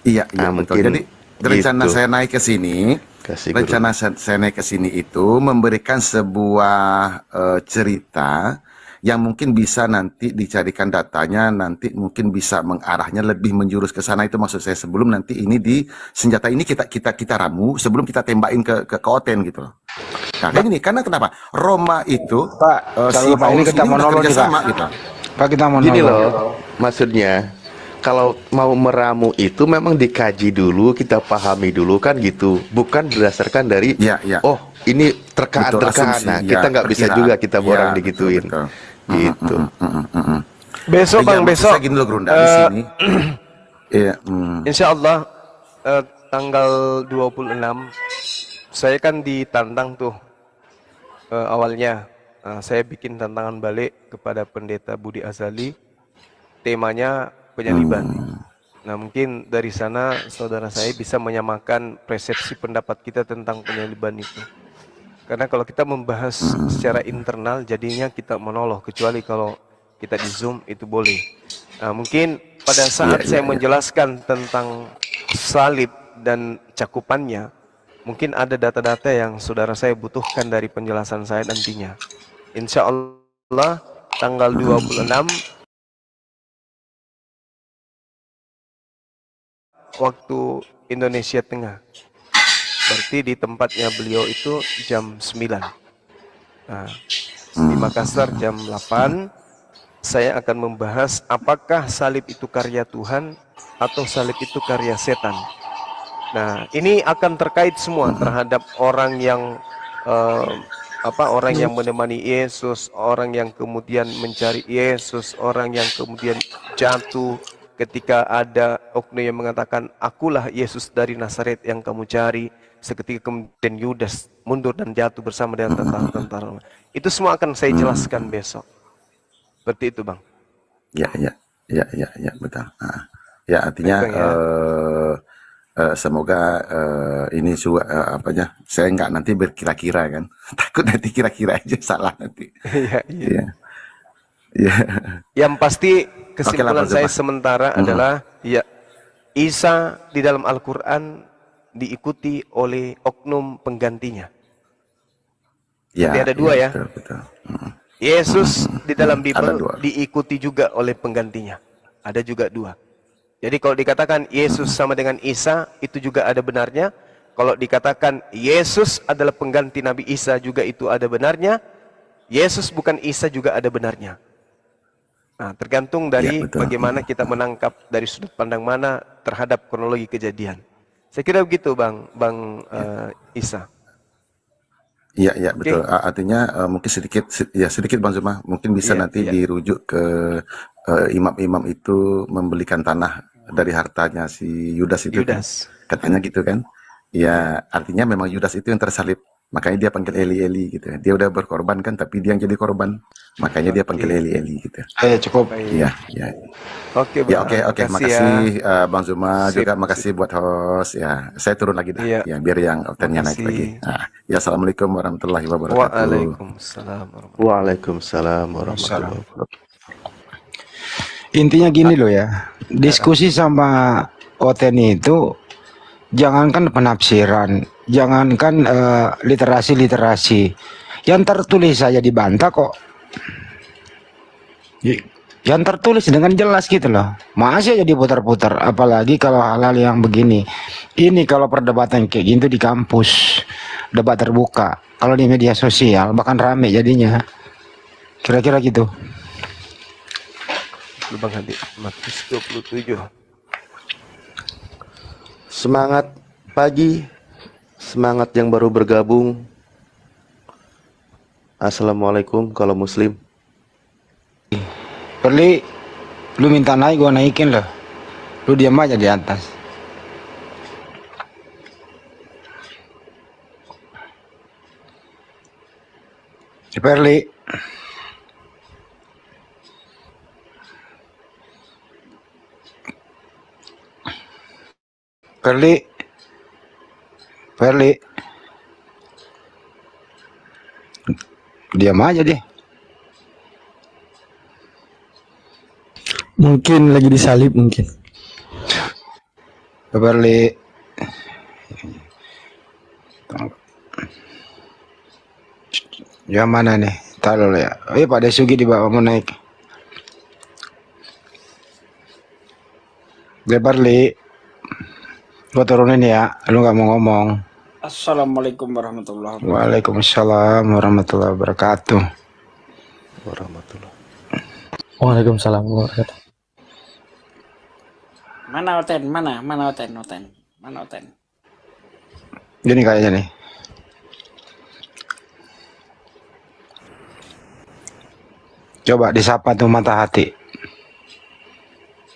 Iya, Nah, betul. mungkin Jadi rencana gitu. saya naik ke sini, Kasih guru. rencana saya naik ke sini itu memberikan sebuah cerita yang mungkin bisa nanti dicarikan datanya, nanti mungkin bisa mengarahnya lebih menjurus ke sana. Itu maksud saya, sebelum nanti ini di senjata ini kita ramu sebelum kita tembakin ke Oten gitu loh. Nah, kayak gini, karena kenapa? Roma itu Pak, si kalau Pak ini Paulus kita ini mau udah nolong nih, kerjasama Pak. gitu. Pak, kita mau Gini nolong. loh, maksudnya kalau mau meramu itu memang dikaji dulu, kita pahami dulu kan gitu, bukan berdasarkan dari Iya, iya. oh ini Betul, terkaan-terkaan. asumsi, Nah, ya, kita nggak bisa perkiraan. juga kita Ya, borang betul, digituin, betul. gitu. Besok Bang, Maksud besok. saya gini loh, Grunda, di sini. Iya, Insya Allah tanggal 26 saya kan ditantang tuh awalnya. Saya bikin tantangan balik kepada Pendeta Budi Azali. Temanya penyaliban. Nah mungkin dari sana saudara saya bisa menyamakan persepsi pendapat kita tentang penyaliban itu. Karena kalau kita membahas secara internal jadinya kita monolog, kecuali kalau kita di Zoom itu boleh. Nah, mungkin pada saat saya menjelaskan tentang salib dan cakupannya, mungkin ada data-data yang saudara saya butuhkan dari penjelasan saya nantinya. Insya Allah tanggal 26 waktu Indonesia Tengah. Berarti di tempatnya beliau itu jam 9. Nah, di Makassar jam 8. Saya akan membahas apakah salib itu karya Tuhan atau salib itu karya setan. Nah, ini akan terkait semua terhadap orang yang orang yang menemani Yesus, orang yang kemudian mencari Yesus, orang yang kemudian jatuh ketika ada oknum yang mengatakan, akulah Yesus dari Nazaret yang kamu cari. Seketika kemudian Yudas mundur dan jatuh bersama dengan tentara-tentara. Itu semua akan saya jelaskan besok. Seperti itu, Bang. Ya, betul. Ya, artinya Baik, Bang, semoga ini saya nggak nanti berkira-kira kan. Takut nanti kira-kira aja salah nanti. Iya. Iya. Yang pasti kesimpulan Oke lah, saya Pak. sementara adalah ya Isa di dalam Al-Quran diikuti oleh oknum penggantinya. Ya, Jadi ada dua ya. Betul. Yesus di dalam Ada Bible dua. diikuti juga oleh penggantinya. Ada juga dua. Jadi kalau dikatakan Yesus sama dengan Isa, itu juga ada benarnya. Kalau dikatakan Yesus adalah pengganti Nabi Isa, juga itu ada benarnya. Yesus bukan Isa, juga ada benarnya. Nah, tergantung dari Ya, betul. bagaimana kita menangkap dari sudut pandang mana terhadap kronologi kejadian. Saya kira begitu, Bang Isa. Iya, betul. Artinya mungkin sedikit Bang Zuma, mungkin bisa Iya, nanti iya. dirujuk ke imam-imam itu membelikan tanah dari hartanya si Yudas itu kan. Yudas. Katanya gitu kan. Ya, artinya memang Yudas itu yang tersalib. Makanya dia panggil Eli gitu. Dia udah berkorban kan, tapi dia yang jadi korban. Makanya dia panggil Eli gitu. Cukup. Iya. Oke, Ya, Bang. oke. Makasih Bang Zuma, juga makasih buat host. Ya, saya turun lagi dah. Iya. Ya, biar yang outnya naik Makasih. lagi. Nah, ya, assalamualaikum warahmatullahi wabarakatuh. Waalaikumsalam warahmatullahi Waalaikumsalam warahmatullahi wabarakatuh. Intinya gini loh ya, diskusi sama Oteni itu jangankan penafsiran, jangankan literasi, yang tertulis saja dibantah kok. Yang tertulis dengan jelas gitu loh, masih aja diputar-putar, apalagi kalau hal-hal yang begini. Ini kalau perdebatan kayak gitu di kampus, debat terbuka, kalau di media sosial bahkan rame jadinya, kira-kira gitu. Bang Hadi, Matius 27. Semangat pagi, semangat yang baru bergabung. Assalamualaikum kalau muslim. Perli, lu minta naik gua naikin loh. Lu diam aja di atas. Si Perli. Perli. Perli. Diam aja dia. Mungkin lagi disalib mungkin. Perli. Ya mana nih? Tahu ya. Pak Desugi di bawah mau naik. Perli. Gua turunin ya. Lu nggak mau ngomong. Assalamualaikum warahmatullahi wabarakatuh. Waalaikumsalam warahmatullahi wabarakatuh. Waalaikumsalam warahmatullahi. Mana Oten? Mana Oten? Gini kayaknya nih. Coba disapa tuh mata hati.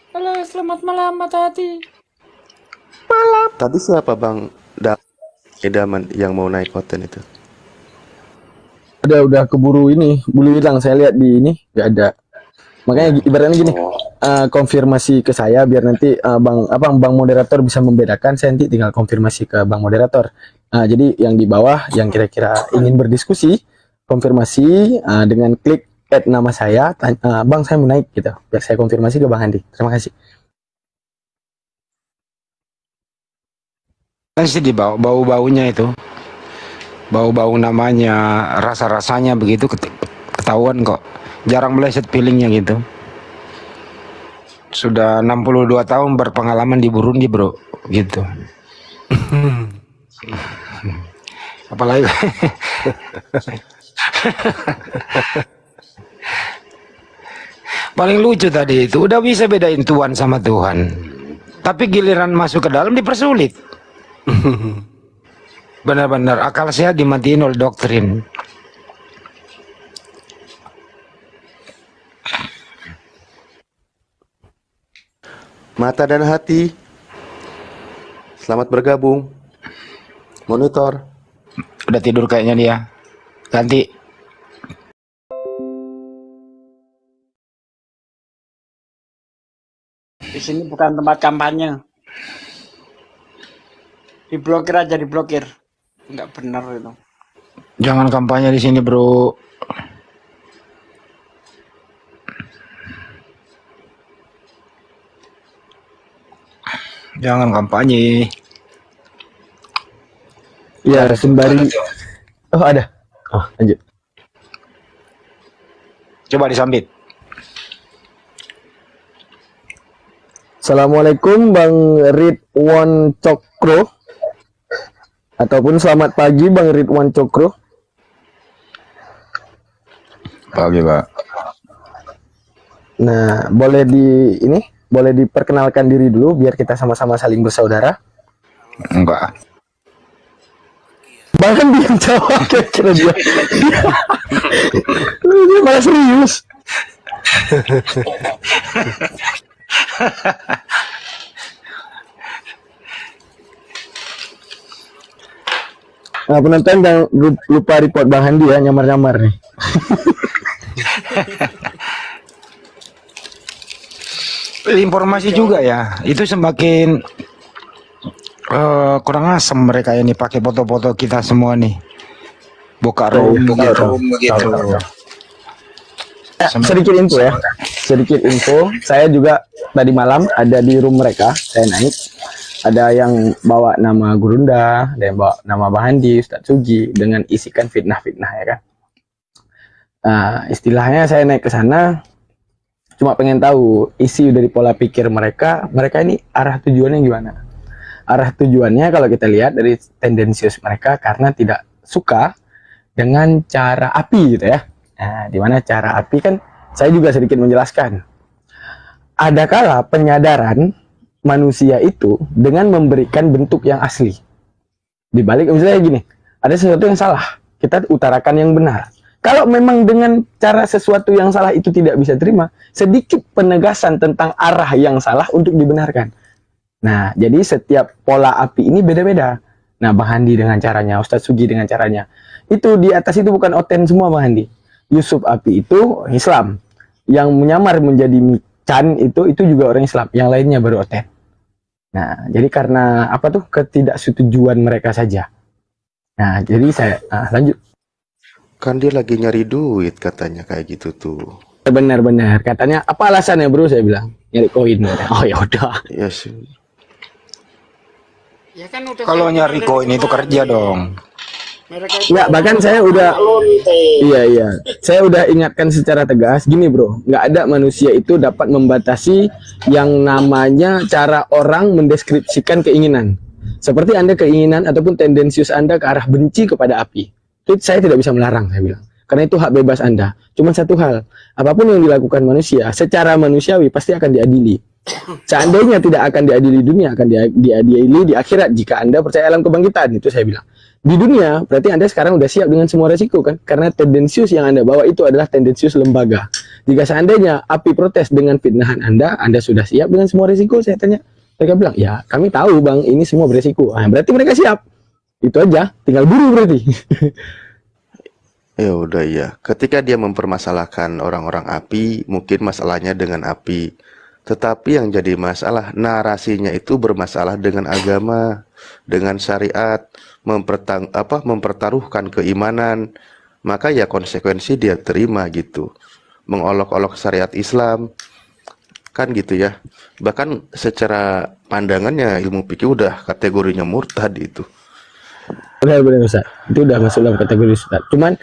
Halo, selamat malam mata hati. Tadi siapa Bang Idaman yang mau naik hotel itu? Udah keburu ini, bulu hilang saya lihat di ini nggak ada. Makanya ibaratnya gini, konfirmasi ke saya biar nanti bang moderator bisa membedakan. Saya nanti tinggal konfirmasi ke bang moderator. Jadi yang di bawah yang kira-kira ingin berdiskusi, konfirmasi dengan klik add nama saya, bang saya mau naik gitu. Biar saya konfirmasi ke bang Andi. Terima kasih. Kan sih di bau-baunya itu, bau-bau namanya, rasa-rasanya begitu ketahuan kok. Jarang meleset feelingnya gitu. Sudah 62 tahun berpengalaman di Burundi bro, gitu. Apalagi paling lucu tadi itu udah bisa bedain Tuhan sama Tuhan, tapi giliran masuk ke dalam dipersulit. Benar-benar akal sehat dimatiin oleh doktrin. Mata dan hati, selamat bergabung. Monitor. Udah tidur kayaknya dia. Ganti. Di sini bukan tempat kampanye. Diblokir aja, diblokir. Nggak benar itu. Jangan kampanye di sini, bro. Jangan kampanye. Ya, sembari. Oh, ada. Oh, lanjut. Coba disambit. Assalamualaikum Bang Ridwan Cokro. Ataupun selamat pagi Bang Ridwan Cokro. Pagi, Pak. Nah, boleh diperkenalkan diri dulu biar kita sama-sama saling bersaudara. Enggak. Bahkan dia jawab kira-kira dia. Dia malah serius. Nah, penonton jangan lupa report Bang Handi ya, nyamar-nyamar nih. Informasi juga ya, itu semakin kurang asem mereka ini pakai foto-foto kita semua nih. Buka room begitu. Sedikit info ya. Sedikit info, saya juga tadi malam ada di room mereka, saya naik. Ada yang bawa nama Gurunda, ada yang bawa nama Bang Handi, Ustadz Sugi, dengan isikan fitnah-fitnah ya kan. Nah, istilahnya saya naik ke sana, cuma pengen tahu isi dari pola pikir mereka ini arah tujuannya gimana. Arah tujuannya kalau kita lihat dari tendensius mereka karena tidak suka dengan cara api gitu ya. Nah, dimana cara api kan saya juga sedikit menjelaskan. Adakala penyadaran manusia itu dengan memberikan bentuk yang asli. Dibalik misalnya gini, ada sesuatu yang salah, kita utarakan yang benar. Kalau memang dengan cara sesuatu yang salah itu tidak bisa terima, sedikit penegasan tentang arah yang salah untuk dibenarkan. Nah, jadi setiap pola api ini beda-beda. Nah, Bang Handi dengan caranya, Ustadz Sugi dengan caranya. Itu di atas itu bukan Oten semua, Bang Handi. Yusuf Api itu Islam. Yang menyamar menjadi Chan itu juga orang Islam. Yang lainnya baru Oten. Nah, jadi karena apa tuh ketidaksetujuan mereka saja. Nah, jadi saya lanjut. Kan dia lagi nyari duit katanya kayak gitu tuh. Benar-benar. Katanya apa alasannya, Bro? Saya bilang nyari koin. Oh ya udah. Ya sih. Ya kan udah Kalau nyari koin itu kerja dong. Ya, bahkan saya udah iya. Saya udah ingatkan secara tegas gini, Bro. Nggak ada manusia itu dapat membatasi yang namanya cara orang mendeskripsikan keinginan. Seperti Anda keinginan ataupun tendensius Anda ke arah benci kepada api. Itu saya tidak bisa melarang, saya bilang. Karena itu hak bebas Anda. Cuma satu hal, apapun yang dilakukan manusia secara manusiawi pasti akan diadili. Seandainya tidak akan diadili dunia, akan diadili di akhirat jika Anda percaya alam kebangkitan. Itu saya bilang. Di dunia, berarti Anda sekarang udah siap dengan semua resiko kan? Karena tendensius yang Anda bawa itu adalah tendensius lembaga. Jika seandainya api protes dengan fitnahan Anda sudah siap dengan semua resiko, saya tanya. Mereka bilang, ya kami tahu Bang, ini semua beresiko. Nah, berarti mereka siap. Itu aja, tinggal buru berarti. Ya udah ya. Ketika dia mempermasalahkan orang-orang api, mungkin masalahnya dengan api. Tetapi yang jadi masalah, narasinya itu bermasalah dengan agama, dengan syariat, mempertaruhkan keimanan. Maka ya konsekuensi dia terima gitu. Mengolok-olok syariat Islam, kan gitu ya. Bahkan secara pandangannya ilmu fikih udah kategorinya murtad itu. Benar-benar Ustaz. Itu udah masuk dalam kategori Ustaz. Cuman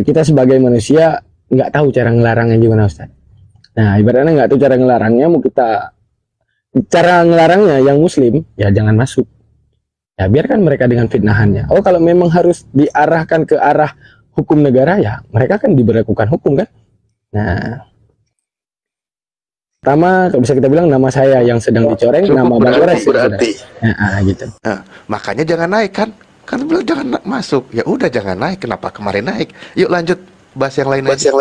kita sebagai manusia nggak tahu cara ngelarangnya gimana Ustaz. Nah, ibaratnya nggak tahu cara ngelarangnya, mau kita cara ngelarangnya yang muslim, ya jangan masuk. Ya biarkan mereka dengan fitnahannya. Oh, kalau memang harus diarahkan ke arah hukum negara, ya mereka kan diberlakukan hukum kan. Nah, pertama kalau bisa kita bilang nama saya yang sedang dicoreng, nama Bang Ores berarti. Nah, gitu. Nah, makanya jangan naik kan. Kan bilang jangan masuk. Ya udah jangan naik. Kenapa kemarin naik? Yuk lanjut. Bahas yang lain aja.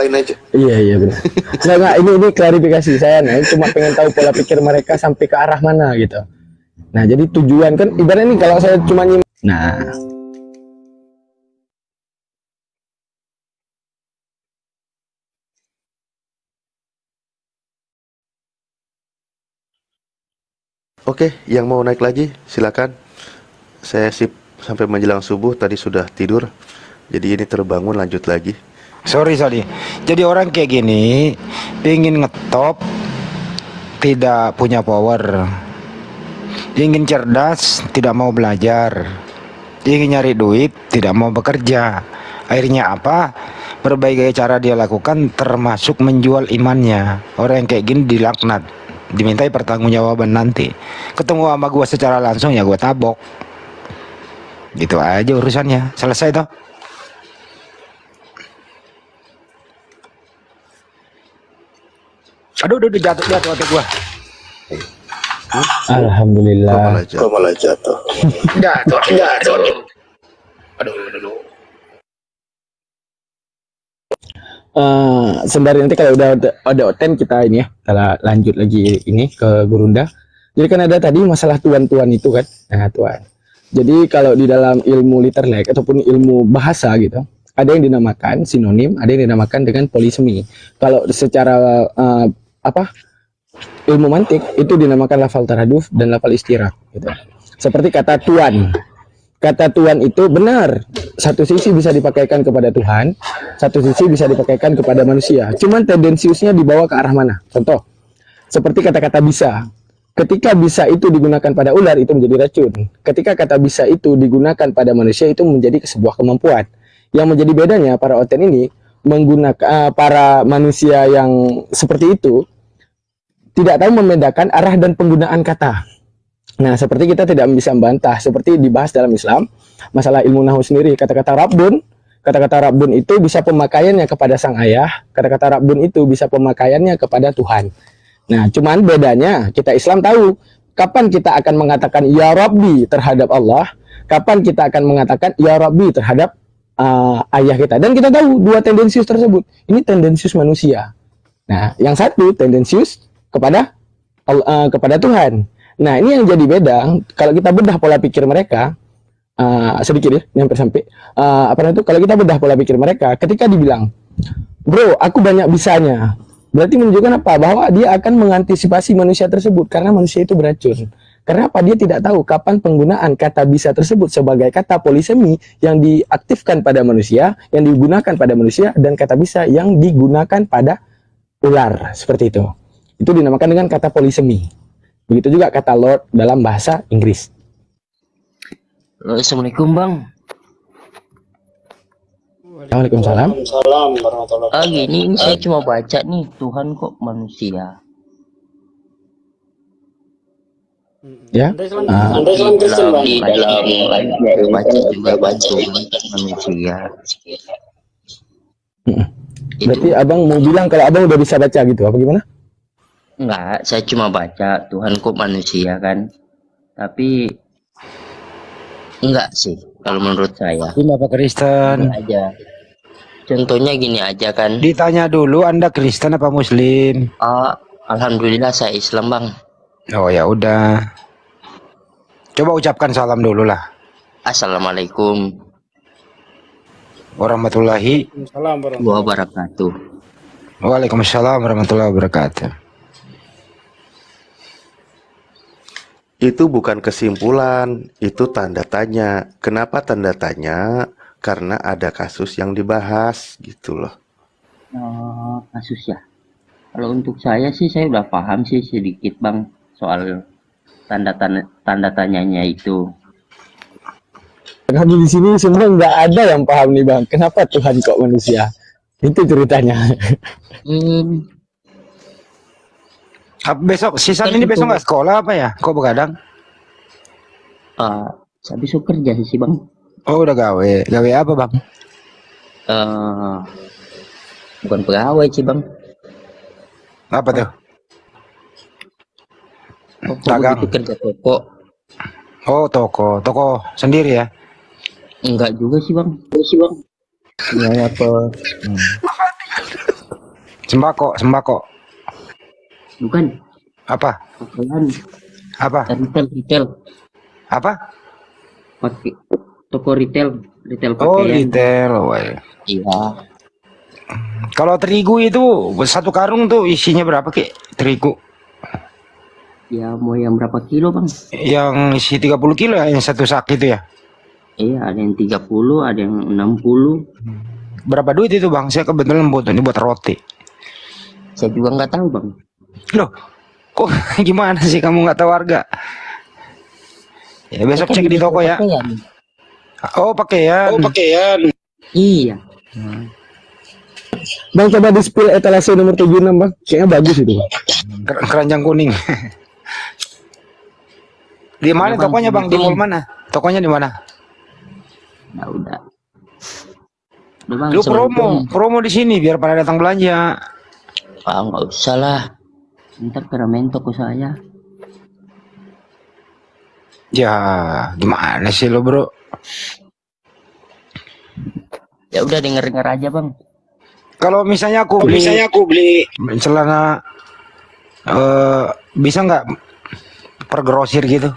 Iya benar. Enggak, ini klarifikasi saya nih, cuma pengen tahu pola pikir mereka sampai ke arah mana gitu. Nah, jadi tujuan kan ibaratnya nih kalau saya cuma nah. Oke, yang mau naik lagi silakan. Saya sip sampai menjelang subuh, tadi sudah tidur. Jadi ini terbangun lanjut lagi. Sorry. Jadi orang kayak gini ingin ngetop, tidak punya power, ingin cerdas, tidak mau belajar, ingin nyari duit, tidak mau bekerja. Akhirnya apa? Berbagai cara dia lakukan, termasuk menjual imannya. Orang yang kayak gini dilaknat, dimintai pertanggungjawaban nanti. Ketemu sama gua secara langsung ya gua tabok. Gitu aja urusannya, selesai toh. Aduh, jatuh hati gua. Alhamdulillah. Kok malah jatuh. Jatuh. Aduh. Sembari nanti kalau udah ada oten kita ini ya, kita lanjut lagi ini ke Gurunda. Jadi kan ada tadi masalah tuan-tuan itu kan. Nah, tuan. Jadi kalau di dalam ilmu literlek ataupun ilmu bahasa gitu, ada yang dinamakan sinonim, ada yang dinamakan dengan polisemi. Kalau secara ilmu mantik itu dinamakan lafal taraduf dan lafal istirak gitu. Seperti kata tuan. Kata tuan itu benar, satu sisi bisa dipakaikan kepada Tuhan, satu sisi bisa dipakaikan kepada manusia. Cuman tendensiusnya dibawa ke arah mana? Contoh, seperti kata-kata bisa. Ketika bisa itu digunakan pada ular itu menjadi racun. Ketika kata bisa itu digunakan pada manusia itu menjadi sebuah kemampuan. Yang menjadi bedanya para oten ini menggunakan para manusia yang seperti itu tidak tahu membedakan arah dan penggunaan kata. Nah, seperti kita tidak bisa membantah seperti dibahas dalam Islam masalah ilmu nahwu sendiri. Kata-kata Rabbun itu bisa pemakaiannya kepada sang ayah, kata-kata Rabbun itu bisa pemakaiannya kepada Tuhan. Nah, cuman bedanya kita Islam tahu kapan kita akan mengatakan ya Rabbi terhadap Allah, kapan kita akan mengatakan ya Rabbi terhadap ayah kita. Dan kita tahu dua tendensius tersebut. Ini tendensius manusia. Nah, yang satu tendensius kepada Tuhan. Nah, ini yang jadi beda. Kalau kita bedah pola pikir mereka, sedikit ya, hampir sampai. Kalau kita bedah pola pikir mereka, ketika dibilang, bro, aku banyak bisanya, berarti menunjukkan apa? Bahwa dia akan mengantisipasi manusia tersebut, karena manusia itu beracun. Karena apa? Dia tidak tahu kapan penggunaan kata bisa tersebut sebagai kata polisemi yang diaktifkan pada manusia, yang digunakan pada manusia, dan kata bisa yang digunakan pada ular. Seperti itu. Itu dinamakan dengan kata polisemi. Begitu juga kata Lord dalam bahasa Inggris. Assalamualaikum bang. Waalaikumsalam. Gini, ini saya cuma baca nih, Tuhan kok manusia. Ya. Anda Islam Kristen bang. Di dalam baca juga Tuhan manusia. Berarti abang mau bilang kalau abang udah bisa baca gitu, apa gimana? Enggak, saya cuma baca Tuhan kok manusia kan. Tapi enggak sih, kalau menurut saya. Ini Bapak Kristen. Gini aja. Contohnya gini aja kan. Ditanya dulu Anda Kristen apa Muslim? Alhamdulillah saya Islam bang. Oh ya udah. Coba ucapkan salam dulu lah. Assalamualaikum warahmatullahi wabarakatuh. Waalaikumsalam warahmatullahi wabarakatuh. Itu bukan kesimpulan, itu tanda tanya. Kenapa tanda tanya? Karena ada kasus yang dibahas gitu loh. Kasus ya. Kalau untuk saya sih saya udah paham sih sedikit bang soal tanda tanyanya itu. Kami di sini semua nggak ada yang paham nih bang. Kenapa Tuhan kok manusia? Itu ceritanya. Besok sisan ini besok nggak sekolah apa ya? Kok begadang? Saya besok kerja sih bang. Oh udah gawe. Gawe apa bang? Bukan pegawai sih bang. Apa tuh? Dagang. Kerja toko. Oh toko sendiri ya? Enggak juga sih bang. Ya apa? Sembako. Bukan. Apa? Pakaian. Apa? Retail. Apa? Pakai toko retail pakaian. Oh retail. Iya. Kalau terigu itu satu karung tuh isinya berapa Ki? Terigu? Ya mau yang berapa kilo bang? Yang isi 30 kilo ya, yang satu sak itu ya? Iya ada yang 30, ada yang 60. Berapa duit itu bang? Saya kebetulan ini buat roti. Saya juga nggak tahu bang. Loh, kok gimana sih kamu nggak tahu harga? Ya besok cek di toko ya. Oh pakaian. Iya. Bang coba di spill etalase nomor 76 bang. Kayaknya bagus itu bang. Keranjang kuning. Di mana tokonya bang? Di mall mana? Tokonya di mana? Ya udah. Bang, lu promo di sini biar pada datang belanja. Nggak usah lah. Ntar keremen toko saya. Ya gimana sih lo bro? Ya udah denger aja bang. Kalau misalnya aku beli celana bisa nggak per grosir gitu?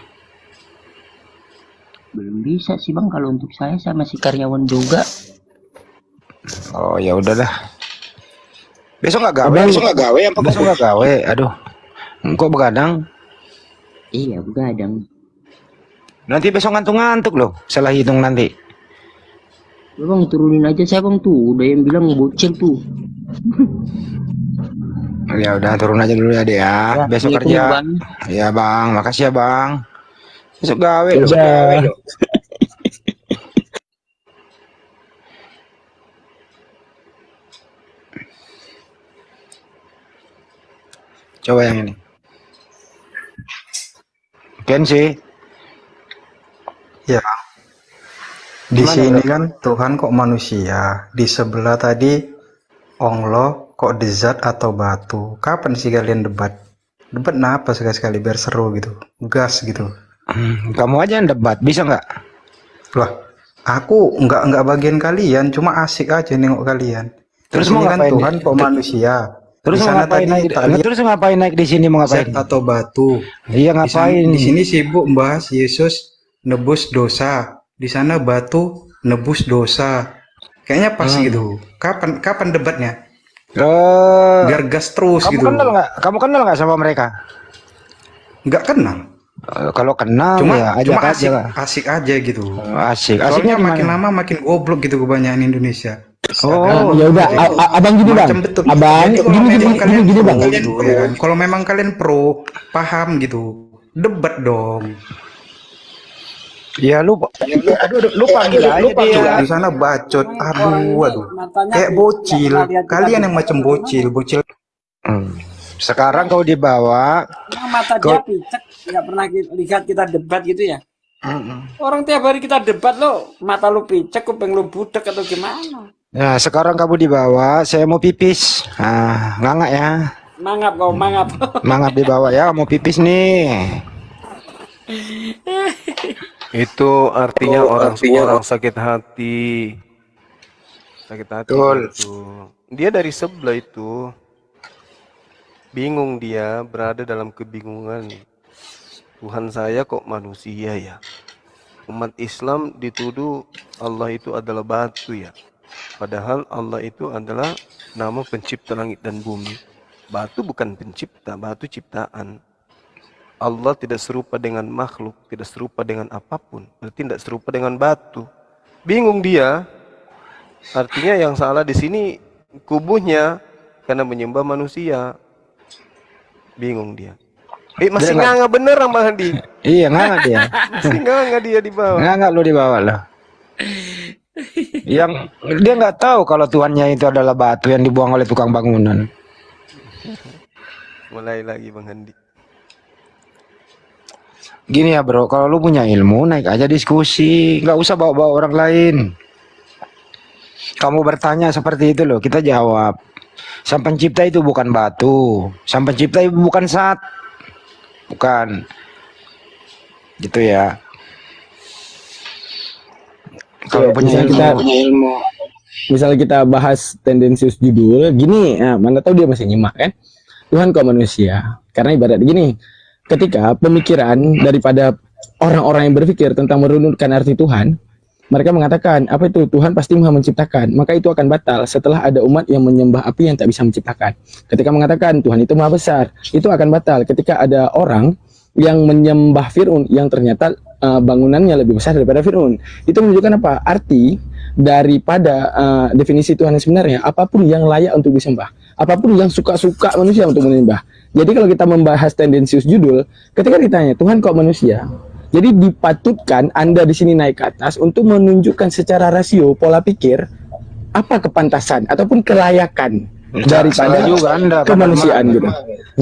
Belum bisa sih bang, kalau untuk saya masih karyawan juga. Oh ya udah dah. Besok nggak gawe? Besok nggak gawe. Aduh, kok begadang? Iya begadang. Nanti besok ngantuk-ngantuk loh. Salah hitung nanti. Bang turunin aja saya bang tuh. Udah yang bilang bocil tuh. Ya udah turun aja dulu ya deh ya. Besok kerja. Bang. Ya bang, makasih ya bang. Besok gawe loh. Coba yang ini. Kensi. Ya. Di sini kan Tuhan kok manusia. Di sebelah tadi Allah kok zat atau batu. Kapan sih kalian debat? Debat apa sekali-sekali biar seru gitu. Gas gitu. Kamu aja yang debat, bisa nggak? Lah, aku nggak bagian kalian, cuma asik aja nengok kalian. Terus ini mau kan ngapain Tuhan kok manusia. Terus Di mau sana ngapain tadi naik? tak lihat Terus ngapain naik di sini mau ngapain? zat atau batu. Iya ngapain? Di sini sibuk membahas Yesus nebus dosa. Di sana batu nebus dosa. Kayaknya pas gitu. Kapan debatnya? Biar gas terus Kamu gitu. kenal nggak? Kamu kenal nggak sama mereka? Nggak kenal. Kalau kenal Cuma ya ajak cuma aja lah. asik aja gitu. Asik. Soalnya Asiknya di makin mana? lama makin goblok gitu kebanyakan Indonesia. Oh, Ya udah, abang gini bang, Macam betul. abang Jadi kalau gini memang kalian gini bang. pro gitu, ya kan? Kalau memang kalian pro, paham gitu, debat dong. ya lu panggil aja dia. Di sana bacot, aduh. Kayak bocil. Kalian yang macam bocil. Sekarang kau dibawa. Nah, mata dia picek, nggak pernah lihat kita debat gitu ya. Orang tiap hari kita debat lo, mata lu picek, kuping lu budek atau gimana? Ya sekarang kamu dibawa. Saya mau pipis. Ngangak ya. Mangap kau, mangap. Mangap dibawa ya. Mau pipis nih. Itu artinya orang sakit hati. Sakit hati. Betul. Itu. Dia dari sebelah itu. Bingung dia, berada dalam kebingungan. Tuhan saya kok manusia ya. Umat Islam dituduh Allah itu adalah batu ya. Padahal Allah itu adalah nama pencipta langit dan bumi. Batu bukan pencipta, batu ciptaan. Allah tidak serupa dengan makhluk, tidak serupa dengan apapun. Berarti tidak serupa dengan batu. Bingung dia. Artinya yang salah di sini kubuhnya karena menyembah manusia. Bingung dia. Masih nganga beneran Bang Handi. Iya nganga dia. Masih nganga dia di bawah. Nganga lu di bawah lah. Yang dia nggak tahu kalau Tuhannya itu adalah batu yang dibuang oleh tukang bangunan. Mulai lagi Bang Handi. Gini ya bro, kalau lu punya ilmu naik aja diskusi, nggak usah bawa-bawa orang lain. Kamu bertanya seperti itu loh, kita jawab. Sang pencipta itu bukan batu, sang pencipta itu bukan zat, bukan. Gitu ya. Kalau punya ilmu, misalnya kita bahas tendensius judul gini, mana tahu dia masih nyimak kan? Tuhan kok manusia? Karena ibarat gini, ketika pemikiran daripada orang-orang yang berpikir tentang merunutkan arti Tuhan, mereka mengatakan apa itu Tuhan pasti Maha menciptakan, maka itu akan batal setelah ada umat yang menyembah api yang tak bisa menciptakan. Ketika mengatakan Tuhan itu Maha besar, itu akan batal ketika ada orang yang menyembah Fir'aun yang ternyata bangunannya lebih besar daripada Fir'aun. Itu menunjukkan apa? Arti daripada definisi Tuhan yang sebenarnya, apapun yang layak untuk disembah, apapun yang suka-suka manusia untuk menyembah. Jadi kalau kita membahas tendensius judul, ketika ditanya Tuhan kok manusia, jadi dipatutkan Anda di sini naik ke atas untuk menunjukkan secara rasio pola pikir apa kepantasan ataupun kelayakan daripada salah juga Anda, kemanusiaan gitu.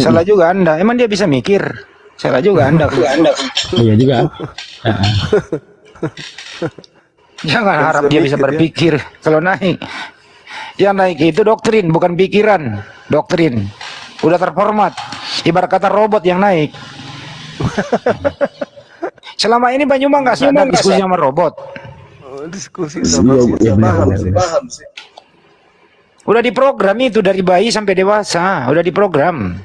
Salah juga Anda. Emang dia bisa mikir? Salah juga Anda. Iya juga. Jangan harap dia bisa berpikir kalau naik. Yang naik itu doktrin, bukan pikiran. Doktrin. Udah terformat. Ibarat kata robot yang naik. Selama ini Banyuma nggak sadar diskusi sama robot. Diskusi sama paham sih. Udah diprogram itu dari bayi sampai dewasa, udah diprogram.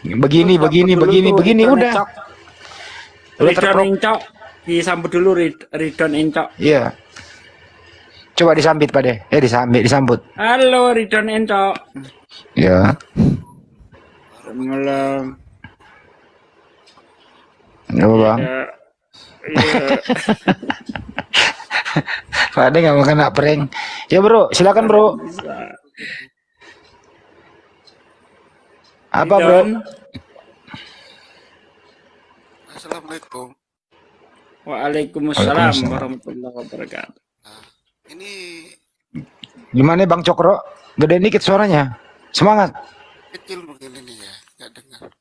Begini udah. Ridon Encok, disambut dulu Ridon Encok. Iya. Coba disambit Pak De. Disambut. Halo Ridon Encok. Ya. Malam. Ya Bang. Pak De nggak mau kena prank. Ya Bro, silakan Bro. Apa Bro? Assalamualaikum. Waalaikumsalam warahmatullahi wabarakatuh. Ini Gimana Bang Cokro? Gede dikit suaranya. Semangat. kecil begini nih ya, nggak dengar.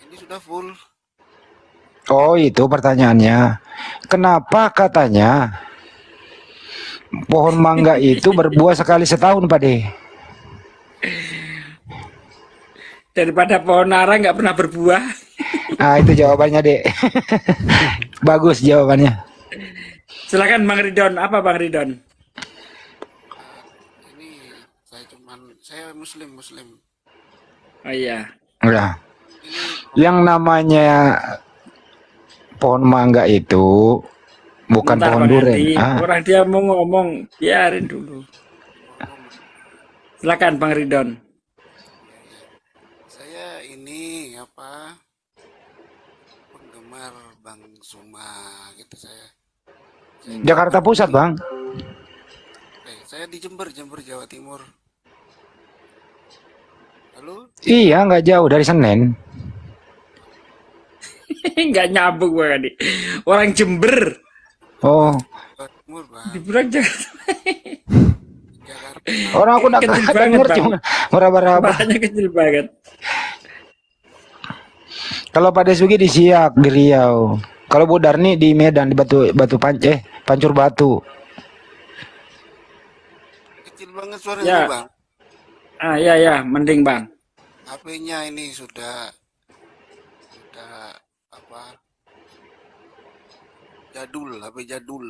Ini sudah full. Oh itu pertanyaannya. Kenapa katanya pohon mangga itu berbuah sekali setahun Pak De? Daripada pohon ara nggak pernah berbuah. Nah itu jawabannya Dek. Bagus jawabannya. Silakan Bang Ridon. Apa Bang Ridon? Ini saya Muslim. Oh iya. Ya. Yang namanya pohon mangga itu bukan Bentar, pohon Bang duren. Andi. Orang dia mau ngomong, biarin dulu. Silakan Bang Ridon. Saya ini penggemar Bang Suma gitu saya. Jakarta Pusat, Bang. Saya di Jember, Jawa Timur. Halo? Iya, nggak jauh dari Senen. Nggak nyambung Bang Andi. Orang Jember. Oh, Jawa Timur, Bang. Dibilang Jakarta. orang aku nak Kecil banget, denger Bang. cuma meraba-raba. Bahannya kecil banget. Kalau Pak Desugi di Siak, di Riau. Kalau Bu Darni di Medan, di Pancur Batu. Kecil banget suaranya, Ya. Bang. Ya, mending Bang. HP-nya ini sudah jadul, HP jadul.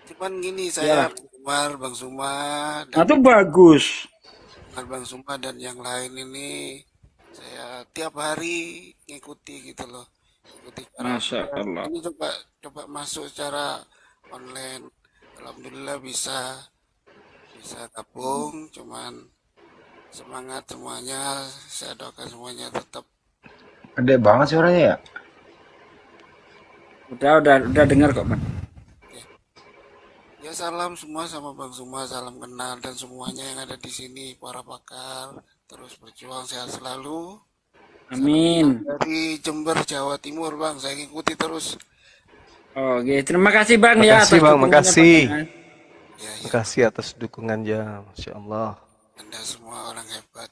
Cuman gini, saya penggemar Bang Suma Nah, itu bagus. Bang Suma dan yang lain ini saya tiap hari ngikuti gitu loh. Masya Allah. Ini coba masuk secara online. Alhamdulillah bisa gabung, cuman semangat semuanya, saya doakan semuanya tetap. Gede banget suaranya ya. Udah dengar kok, Bang. Ya salam semua sama Bang Suma, salam kenal dan semuanya yang ada di sini, para pakar, terus berjuang sehat selalu. Amin. Dari Jember, Jawa Timur, Bang, saya ngikuti terus. Oke, terima kasih Bang ya atas Makasih Bang, dukungannya, makasih. Bang. Makasih atas dukungannya, Masya Allah. Anda semua orang hebat.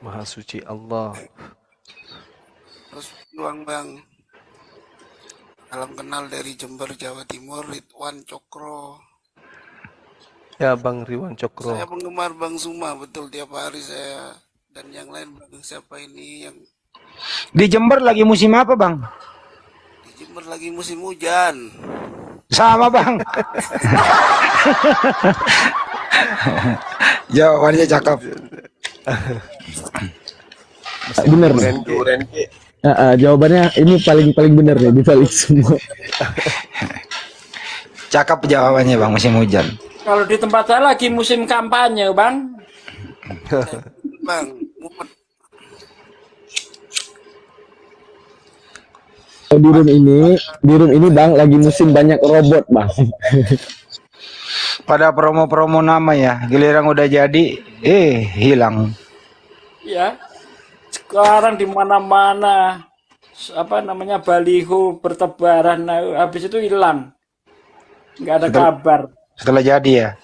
Maha suci Allah. Terus berjuang, Bang. Salam kenal dari Jember, Jawa Timur, Ridwan Cokro. Ya Bang Ridwan Cokro. Saya penggemar Bang Suma, betul tiap hari saya. Dan yang lain, Bang, siapa ini yang Di Jember lagi musim apa, Bang? di Jember lagi musim hujan? Sama, Bang. Jawabannya cakep. Bener nih. Jawabannya ini paling bener nih di balik semua. Cakep jawabannya, Bang, musim hujan. Kalau di tempat saya lagi musim kampanye, Bang. Bang, Di room ini Bang lagi musim banyak robot, Bang. Pada promo-promo nama ya, giliran udah jadi, hilang. Ya. Sekarang di mana-mana baliho bertebaran, nah, habis itu hilang. Nggak ada kabar. Setelah jadi ya.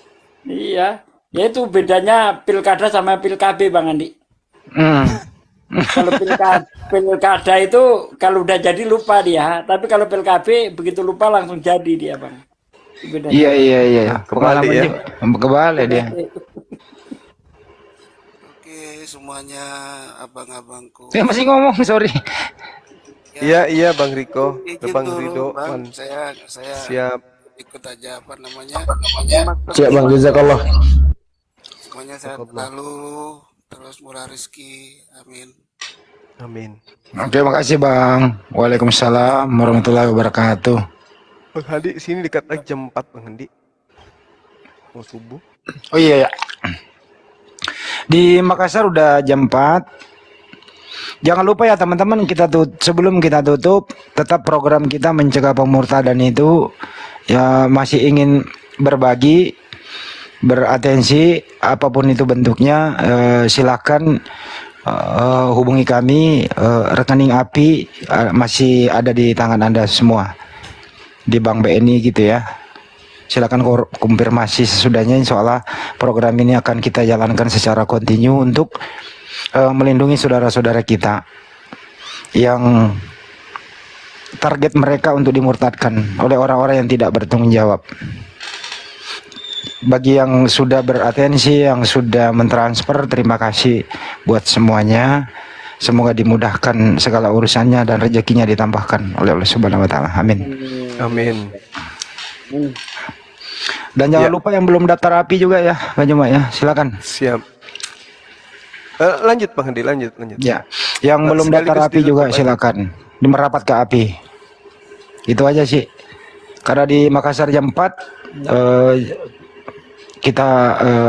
Iya. Ya itu bedanya pilkada sama pilkab, Bang Andi. Kalau pilkada itu kalau udah jadi lupa dia, tapi kalau pilkab begitu lupa langsung jadi dia, Bang. Bedanya. Iya. Kebalik dia. Oke, semuanya abang-abangku. Saya masih ngomong, sorry. Iya Bang Riko, Izin Bang dulu, Rido, Bang. Bang. Saya Siap. ikut aja Siap, Bang, jazakallah. Semuanya sehat selalu, terus murah rezeki, amin. Amin. Oke, makasih Bang. Waalaikumsalam warahmatullahi wabarakatuh. Bang Handi, sini dekat lagi jam 4 Bang Handi. Mau subuh. Oh iya ya. Di Makassar udah jam 4. Jangan lupa ya teman-teman, sebelum kita tutup, tetap program kita mencegah pemurtadan itu ya masih ingin berbagi, beratensi apapun itu bentuknya, silakan hubungi kami, rekening API masih ada di tangan Anda semua di Bank BNI gitu ya. Silakan konfirmasi sesudahnya, insya Allah program ini akan kita jalankan secara kontinu untuk melindungi saudara-saudara kita yang target mereka untuk dimurtadkan oleh orang-orang yang tidak bertanggung jawab. Bagi yang sudah beratensi, yang sudah mentransfer, terima kasih buat semuanya. Semoga dimudahkan segala urusannya dan rezekinya ditambahkan oleh Allah Subhanahu wa taala. Amin. Amin. Dan jangan Ya. lupa yang belum daftar API juga ya, Pak Juma ya. Silakan. Siap. Lanjut Bang Hadi, lanjut. Ya. Yang belum daftar Sekaligus API juga ditutup aja. silakan. Merapat ke API. Itu aja sih. Karena di Makassar jam 4 kita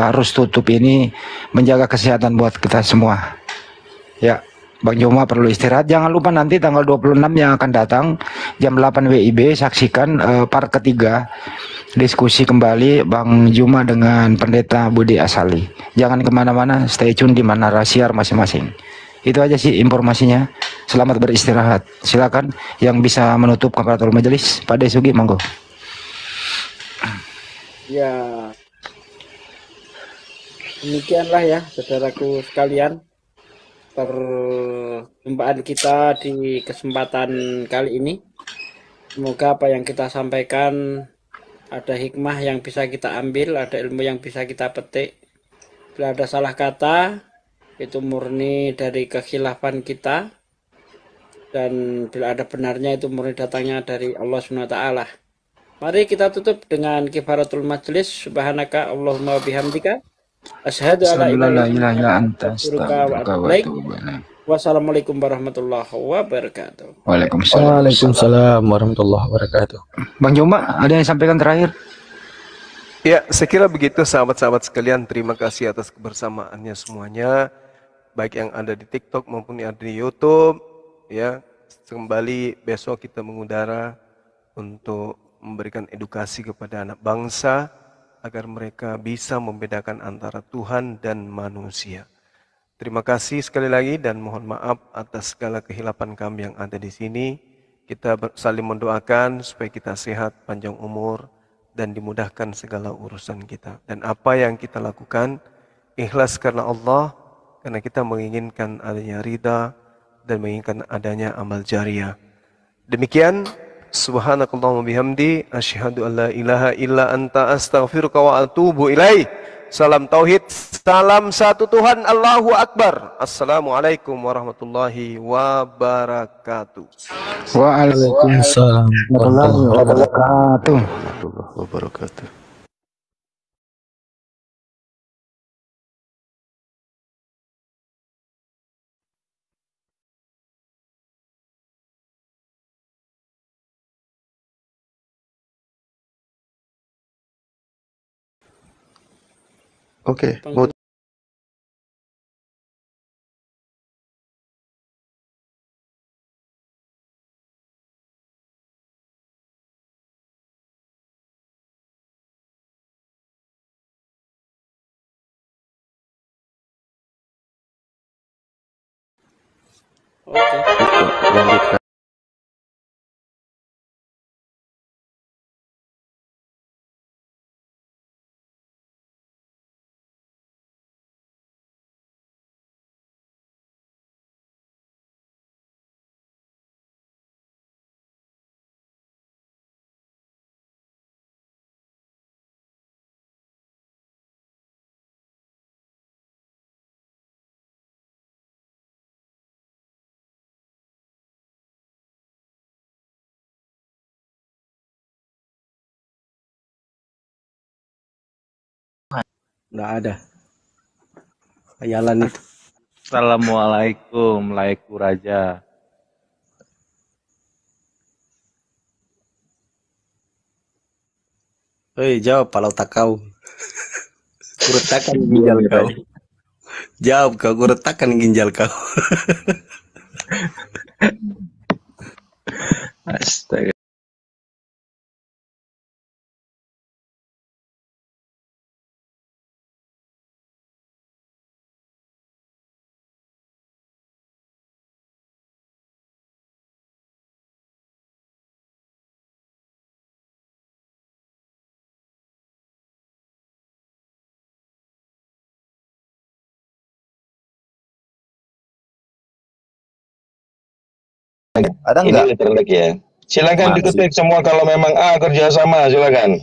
harus tutup ini, menjaga kesehatan buat kita semua. Ya. Bang Juma perlu istirahat. Jangan lupa nanti tanggal 26 yang akan datang jam 8 WIB saksikan part ketiga diskusi kembali Bang Juma dengan Pendeta Budi Asali. Jangan kemana-mana, stay tune di Menara Siar masing-masing. Itu aja sih informasinya. Selamat beristirahat. Silakan yang bisa menutup kafaratul majelis. Pak Desugi, monggo. Ya, demikianlah ya saudaraku sekalian, perjumpaan kita di kesempatan kali ini. Semoga apa yang kita sampaikan ada hikmah yang bisa kita ambil, ada ilmu yang bisa kita petik. Bila ada salah kata, itu murni dari kekhilafan kita, dan bila ada benarnya itu murni datangnya dari Allah SWT. Mari kita tutup dengan kifaratul majlis. Subhanaka Allahumma bihamdika asyhadu alla ilaha illa anta astaghfiruka wa atubu ilaik. Wassalamualaikum warahmatullahi wabarakatuh. Waalaikumsalam warahmatullahi wabarakatuh. Bang Juma, ada yang sampaikan terakhir? Ya, saya kira begitu sahabat-sahabat sekalian. Terima kasih atas kebersamaannya semuanya, baik yang ada di TikTok maupun yang ada di YouTube. Ya, kembali besok kita mengudara untuk memberikan edukasi kepada anak bangsa agar mereka bisa membedakan antara Tuhan dan manusia. Terima kasih sekali lagi dan mohon maaf atas segala kehilapan kami yang ada di sini. Kita saling mendoakan supaya kita sehat, panjang umur, dan dimudahkan segala urusan kita. Dan apa yang kita lakukan, ikhlas karena Allah, karena kita menginginkan adanya ridha dan menginginkan adanya amal jariah. Demikian, subhanakallahumma bihamdi, asyhadu an la ilaha illa anta astaghfiruka wa atubu ilaih. Salam tauhid, salam satu Tuhan, Allahu Akbar. Assalamualaikum warahmatullahi wabarakatuh. Waalaikumsalam warahmatullahi wabarakatuh. Warahmatullahi wabarakatuh. Oke, mau lanjutkan. Nggak ada. Hayalan itu. Assalamualaikum, Laiku Raja. Hei, jawab kalau tak kau. Kuretakan ginjal kau. Jawab kau, kuretakan ginjal kau. Astaga. Ada nggak? Ini ya. Silakan diketik semua kalau memang A kerjasama, silakan.